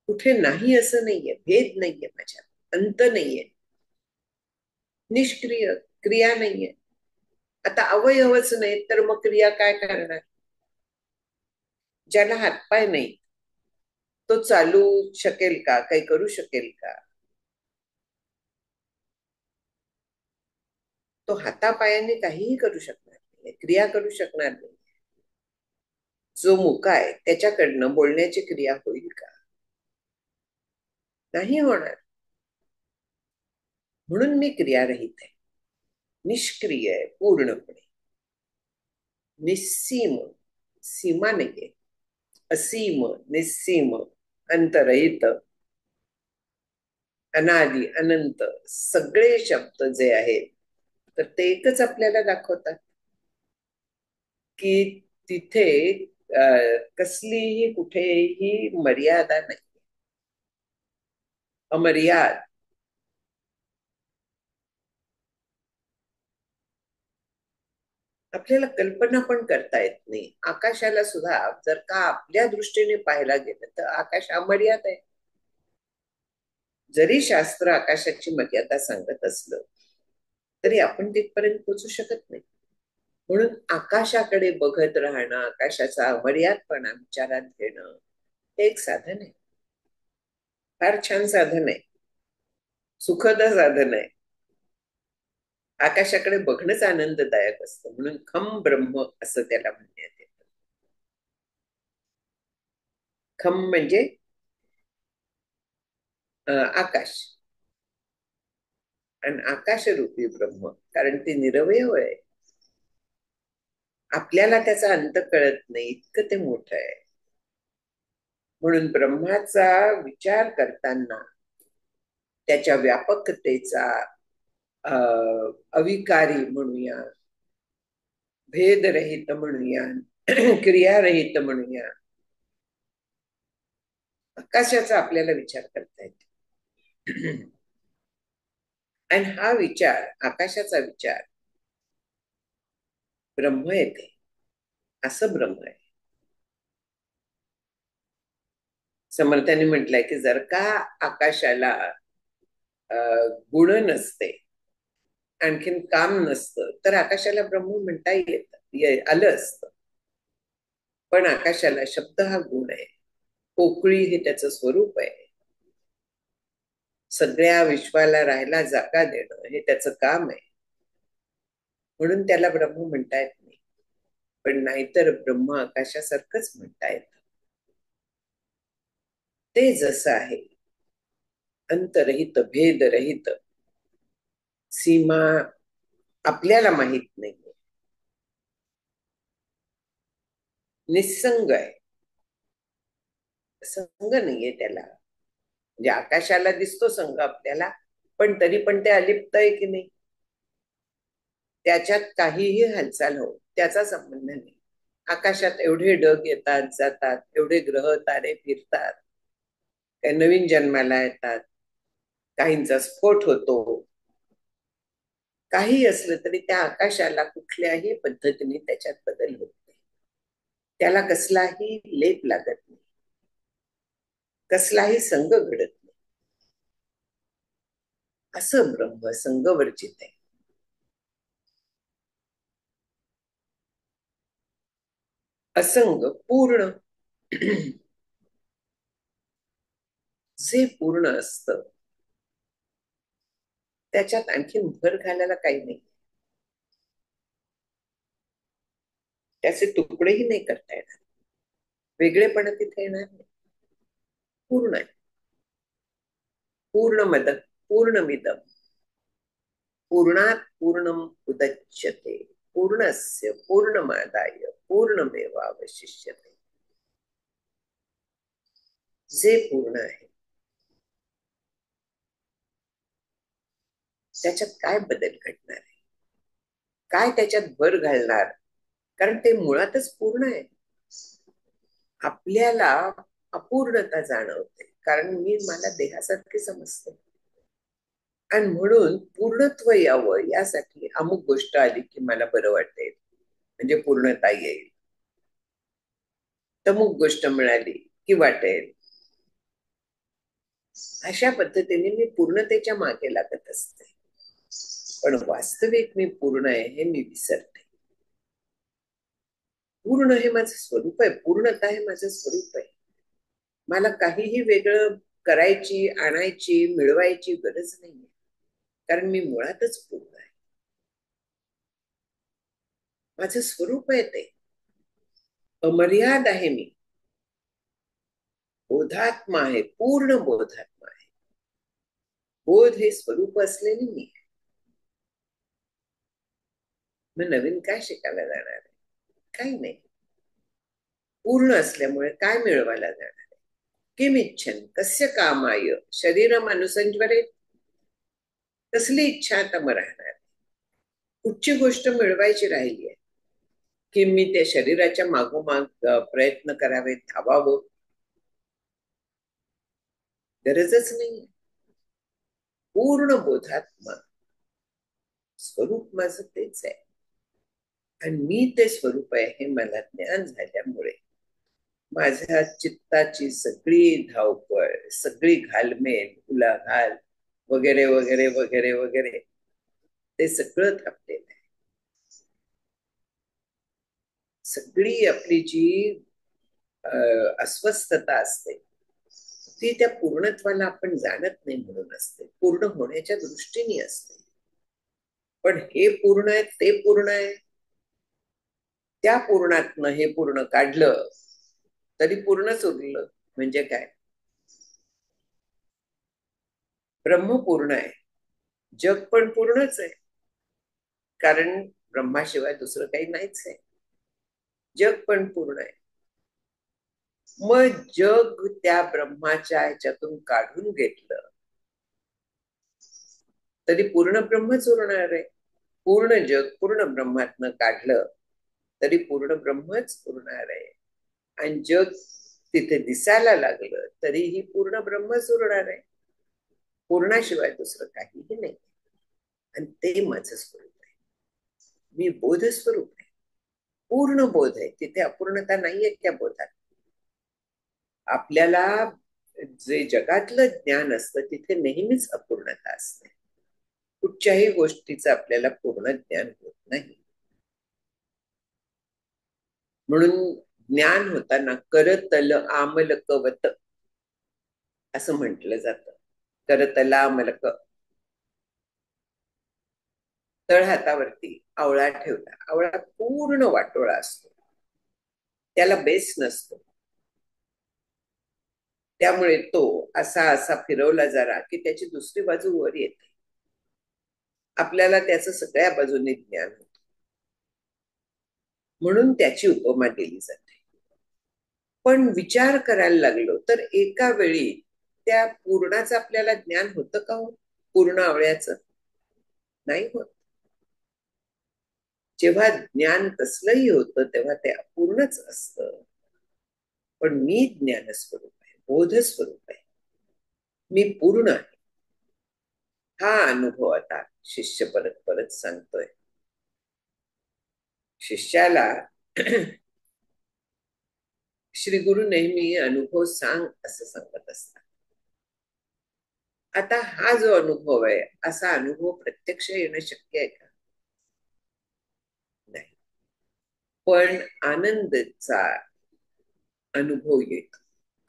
कुठे नाही असं नाहीये. भेद नाहीये माझ्यात, अंत नाहीये, निष्क्रिय, क्रिया नाहीये. आता अवयवच नाही तर मग क्रिया काय करणार? ज्याला हातपाय नाही तो चालू शकेल का? काही करू शकेल का? तो हातापायाने काहीही करू शकणार नाही, क्रिया करू शकणार नाही. जो मुका आहे त्याच्याकडनं बोलण्याची क्रिया होईल का? नाही होणार. म्हणून मी क्रियारहित आहे, निष्क्रिय आहे पूर्णपणे. निस्सीम, सीमा नाहीये, असीम, निस्सीम, अंतरहित, अनादि, अनंत, सगळे शब्द जे आहेत तर ते एकच आपल्याला दाखवतात की तिथे कसलीही कुठेही मर्यादा नाही, अमर्याद. आपल्याला कल्पना पण करता येत नाही. आकाशाला सुद्धा जर का आपल्या दृष्टीने पाहायला गेलं तर आकाश अमर्याद आहे. जरी शास्त्र आकाशाची मर्यादा सांगत असलं तरी आपण तिथपर्यंत पोहोचू शकत नाही. म्हणून आकाशाकडे बघत राहणं, आकाशाचा अमर्यादपणा विचारात घेणं हे एक साधन आहे. फार छान साधन आहे, सुखद साधन आहे. आकाशाकडे बघणंच आनंददायक असतं, म्हणून खम ब्रह्म असं त्याला म्हणण्यात येतं. खम म्हणजे आकाश, आणि आकाशरूपी ब्रह्म, कारण ते निरवयव आहे. आपल्याला त्याचा अंत कळत नाही, इतकं ते मोठं आहे. म्हणून ब्रह्माचा विचार करताना त्याच्या व्यापकतेचा अविकारी म्हणूया, भेदरहित म्हणूया, क्रियारहित म्हणूया, आकाशाचा आपल्याला विचार करता येतो. आणि हा विचार, आकाशाचा विचार, ब्रह्म येते असं ब्रह्म आहे. समर्थांनी म्हटलंय की जर का आकाशाला गुण नसते, आणखीन काम नसतं, तर आकाशाला ब्रह्म म्हणता आलं असतं. पण आकाशाला शब्द हा गुण आहे, पोकळी हे त्याचं स्वरूप आहे, सगळ्या विश्वाला राहायला जागा देणं हे त्याचं काम आहे. म्हणून त्याला ब्रह्म म्हणता येत नाही. पण नाहीतर ब्रह्म आकाशासारखंच म्हणता येत. ते जसं आहे, अंतरहित, भेदरहित, सीमा आपल्याला माहित नाही, निसंग आहे. संग नाहीये त्याला. म्हणजे आकाशाला दिसतो संग आपल्याला, पण तरी पण ते अलिप्त आहे की नाही, त्याच्यात काहीही हालचाल हो, त्याचा संबंध नाही. आकाशात एवढे ढग येतात जातात, एवढे ग्रह तारे फिरतात, काही नवीन जन्माला येतात, काहींचा स्फोट होतो. काही असलं तरी त्या आकाशाला कुठल्याही पद्धतीने त्याच्यात बदल होत नाही, त्याला कसलाही लेप लागत नाही, कसलाही संग घडत नाही. असं ब्रह्म संगवर्जित आहे. असंग पूर्ण. जे पूर्ण असतं त्याच्यात आणखी भर घालायला काही नाही, त्याचे तुकडेही नाही करता येणार, वेगळेपणा तिथे येणार नाही. पूर्ण आहे. पूर्ण पूर्णमिदम पूर्णात पूर्णम उदच्यते पूर्णस्य पूर्णमादाय पूर्णमेवावशिष्यते. जे पूर्ण आहे त्याच्यात काय बदल घडणार आहे, काय त्याच्यात भर घालणार, कारण ते मुळातच पूर्ण आहे. आपल्याला अपूर्णता जाणवते, कारण मी मला देहासारखे समजते, आणि म्हणून पूर्णत्व यावं यासाठी अमुक गोष्ट आली की मला बरं वाटेल, म्हणजे पूर्णता येईल. तमुक गोष्ट मिळाली की वाटेल. अशा पद्धतीने मी पूर्णतेच्या मागे लागत असते, पण वास्तविक मी पूर्ण आहे हे मी विसरते. पूर्ण हे माझं स्वरूप आहे, पूर्णता हे माझं स्वरूप आहे. मला काहीही वेगळं करायची, आणायची, मिळवायची गरज नाहीये, कारण मी मुळातच पूर्ण आहे. माझं स्वरूप आहे ते अमर्याद आहे. मी बोधात्मा आहे, पूर्ण बोधात्मा आहे. बोध हे स्वरूप असलेले मी. मग नवीन काय शिकायला जाणार आहे? काही नाही. पूर्ण असल्यामुळे काय मिळवायला जाणार आहे? किमिच्छन कस्य कामाय शरीरम अनुसंजरे, कसली इच्छा आता मग राहणार? कुठची गोष्ट मिळवायची राहिली आहे की मी त्या शरीराच्या मागोमाग प्रयत्न करावे, धावावं? गरजच नाही. पूर्ण बोधात्मा स्वरूप माझं तेच आहे, आणि मी ते स्वरूप आहे हे मला ज्ञान झाल्यामुळे माझ्या चित्ताची सगळी धावपळ, सगळी घालमेल, उलाढाल वगैरे वगैरे वगैरे वगैरे ते सगळं थांबलेलं आहे. सगळी आपली जी अस्वस्थता असते ती त्या पूर्णत्वाला आपण जाणत नाही म्हणून असते, पूर्ण होण्याच्या दृष्टीने असते. पण हे पूर्ण आहे, ते पूर्ण आहे, त्या पूर्णातनं हे पूर्ण काढलं तरी पूर्णच उरलं. म्हणजे काय? ब्रह्म पूर्ण आहे, जग पण पूर्णच आहे, कारण ब्रह्माशिवाय दुसरं काही नाहीच आहे. जग पण पूर्ण आहे. मग जग त्या ब्रह्माच्या ह्याच्यातून काढून घेतलं तरी पूर्ण ब्रह्मच उरणार आहे. पूर्ण जग पूर्ण ब्रह्मातनं काढलं तरी पूर्ण ब्रह्मच उरणार आहे. आणि जग तिथे दिसायला लागलं तरीही पूर्ण ब्रह्मच उरणार आहे. पूर्णाशिवाय दुसरं काहीही नाही. आणि ते माझं स्वरूप आहे. मी बोध स्वरूप आहे, पूर्ण बोध आहे. तिथे अपूर्णता नाहीये त्या बोधात. आपल्याला जे जगातलं ज्ञान असतं तिथे नेहमीच अपूर्णता असते. कुठच्याही गोष्टीचं आपल्याला पूर्ण ज्ञान होत नाही. म्हणून ज्ञान होताना करतल आमलकवत असं म्हटलं जातं. करतल आमलक, तळ हातावरती आवळा ठेवला. आवळा पूर्ण वाटोळा असतो, त्याला बेस नसतो. त्यामुळे तो असा असा फिरवला जरा की त्याची दुसरी बाजू वर येते. आपल्याला त्याचं सगळ्या बाजूने ज्ञान होतं. म्हणून त्याची उपमा दिली जाते. पण विचार करायला लागलो तर एका वेळी त्या पूर्णाचं आपल्याला ज्ञान होतं का हो? पूर्ण आवळ्याचं नाही होत. जेव्हा ज्ञान कसलंही होतं तेव्हा ते अपूर्णच असतं. पण मी ज्ञानस्वरूप आहे, बोधस्वरूप आहे, मी पूर्ण आहे. हा अनुभव आता शिष्य परत परत सांगतोय. शिष्याला श्री गुरु नेहमी अनुभव सांग असं सांगत असतात. आता हा जो अनुभव आहे असा अनुभव प्रत्यक्ष येणं शक्य आहे का? नाही. पण आनंदाचा अनुभव येतो,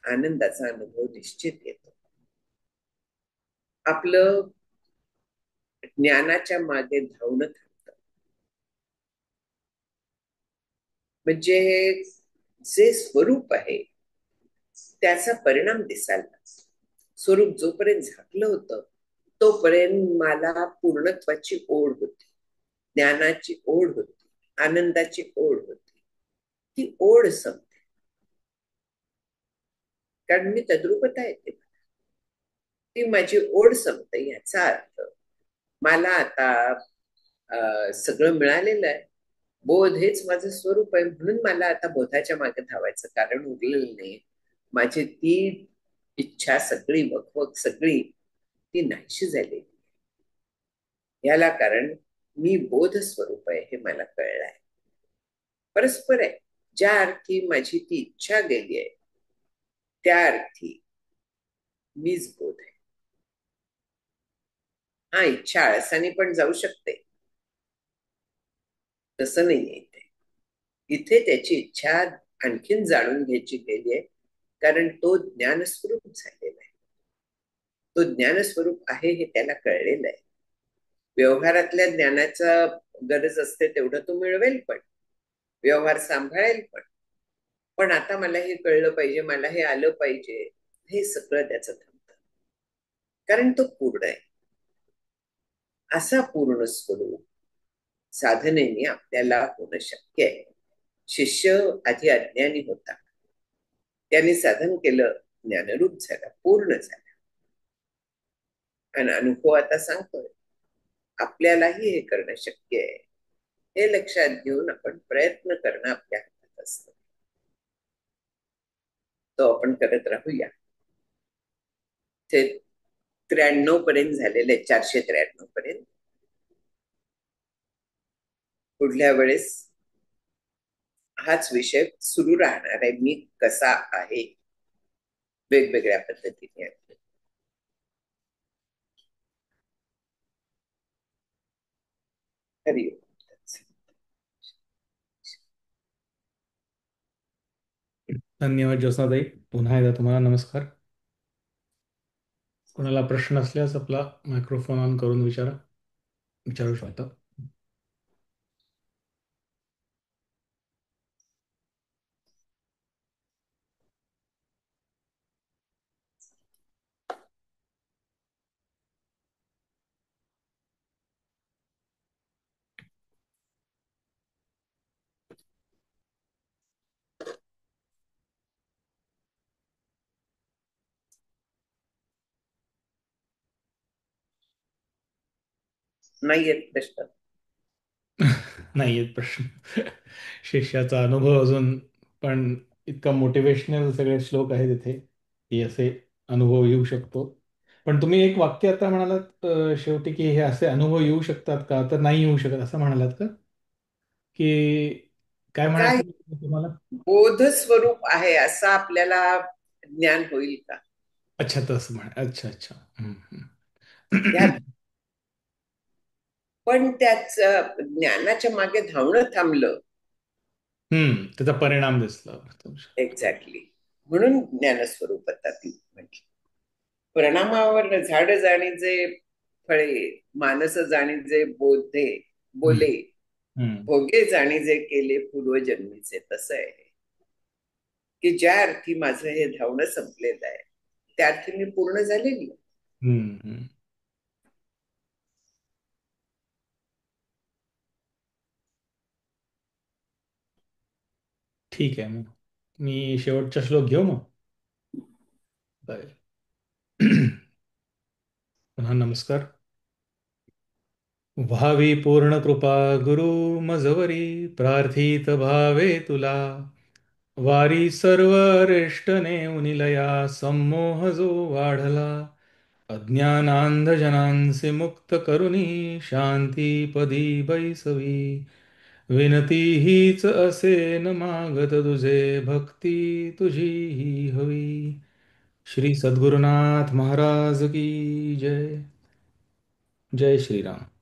आनंदाचा अनुभव निश्चित येतो. आपलं ज्ञानाच्या मागे धावणं थांबतं. म्हणजे जे स्वरूप आहे त्याचा परिणाम दिसायला लागतो. स्वरूप जोपर्यंत झाकलं होतं तोपर्यंत मला पूर्णत्वाची ओढ होती, ज्ञानाची ओढ होती, आनंदाची ओढ होती. ती ओढ संपते, कारण मी तद्रूपता येते. ती माझी ओढ संपते. याचा अर्थ मला आता सगळं मिळालेलं आहे. बोध हेच माझं स्वरूप आहे, म्हणून मला आता बोधाच्या मागे धावायचं कारण उरलेलं नाही. माझी ती इच्छा सगळी, वकवक सगळी ती नाहीशी झालेली. याला कारण मी बोध स्वरूप आहे हे मला कळलं आहे. परस्पर आहे. ज्या अर्थी माझी ती इच्छा गेली आहे त्या अर्थी मीच बोध आहे. हा, इच्छा आळसाने पण जाऊ शकते, तसं नाहीये इथे. इथे त्याची इच्छा आणखीन जाणून घ्यायची गेली आहे, कारण तो ज्ञानस्वरूप झालेला आहे. तो ज्ञानस्वरूप आहे हे त्याला कळलेलं आहे. व्यवहारातल्या ज्ञानाचा गरज असते तेवढं तो मिळवेल, पण व्यवहार सांभाळेल पण. पण आता मला हे कळलं पाहिजे, मला हे आलं पाहिजे, हे सगळं त्याचं थांबतं, कारण तो पूर्ण आहे. असा पूर्ण स्वरूप साधनेने आपल्याला होणं शक्य आहे. शिष्य आधी अज्ञानी होता, त्याने साधन केलं, ज्ञानरूप झाला, पूर्ण झाला. आणि अनुभव आता सांगतोय आपल्यालाही हे करणं शक्य आहे. हे लक्षात घेऊन आपण प्रयत्न करणं आपल्या हातात असतं. तो आपण करत राहूया. ते 93 पर्यंत झालेले, 493 पर्यंत. पुढल्या वेळेस हाच विषय सुरू राहणार आहे. मी कसा आहे वेगवेगळ्या पद्धतीने. हरिओम. धन्यवाद ज्योत्स्नाताई. पुन्हा एकदा तुम्हाला नमस्कार. कोणाला प्रश्न असल्यास आपला मायक्रोफोन ऑन करून विचारू शकता. नाही येत प्रश्न. नाही आहेत प्रश्न. शिष्याचा अनुभव अजून पण इतका मोटिवेशनल सगळे श्लोक आहेत इथे की असे अनुभव येऊ शकतो. पण तुम्ही एक वाक्य आता म्हणालात शेवटी की हे असे अनुभव येऊ शकतात का, तर नाही येऊ शकत असं म्हणालात का, की काय काय म्हणायचं तुम्हाला? बोध स्वरूप आहे असं आपल्याला ज्ञान होईल का? अच्छा तसं म्हण, अच्छा अच्छा. या हम्म. पण त्याच ज्ञानाच्या मागे धावणं थांबलं. त्याचा परिणाम दिसला तुमच्या. एक्झॅक्टली. म्हणून ज्ञानस्वरूपता ती म्हटली. परिणामावर झाड जाणीजे फळे, मानस जाणीजे बोधे हम्म, बोले, हम्म, भोगे जाणीजे केले पूर्वजन्मीचे. तसं आहे की ज्या अर्थी माझं हे धावणं संपलेलं आहे त्या अर्थी मी पूर्ण झालेली आहे. हम्म, हम्म. ठीक आहे मग मी शेवटचा श्लोक घेऊ मग. चालेल. पुन्हा नमस्कार. व्हावी पूर्ण कृपा गुरु मजवरी, प्रार्थित भावे तुला. वारी सर्व अरिष्टने उनिलया, संमोह जो वाढला. अज्ञानांधजनांचे मुक्त करुणी, शांती पदी बैसवी. विनती हीच असे न मागत तुझे, भक्ती तुझी ही हवी. श्री सद्गुरुनाथ महाराज की जय. जय श्रीराम.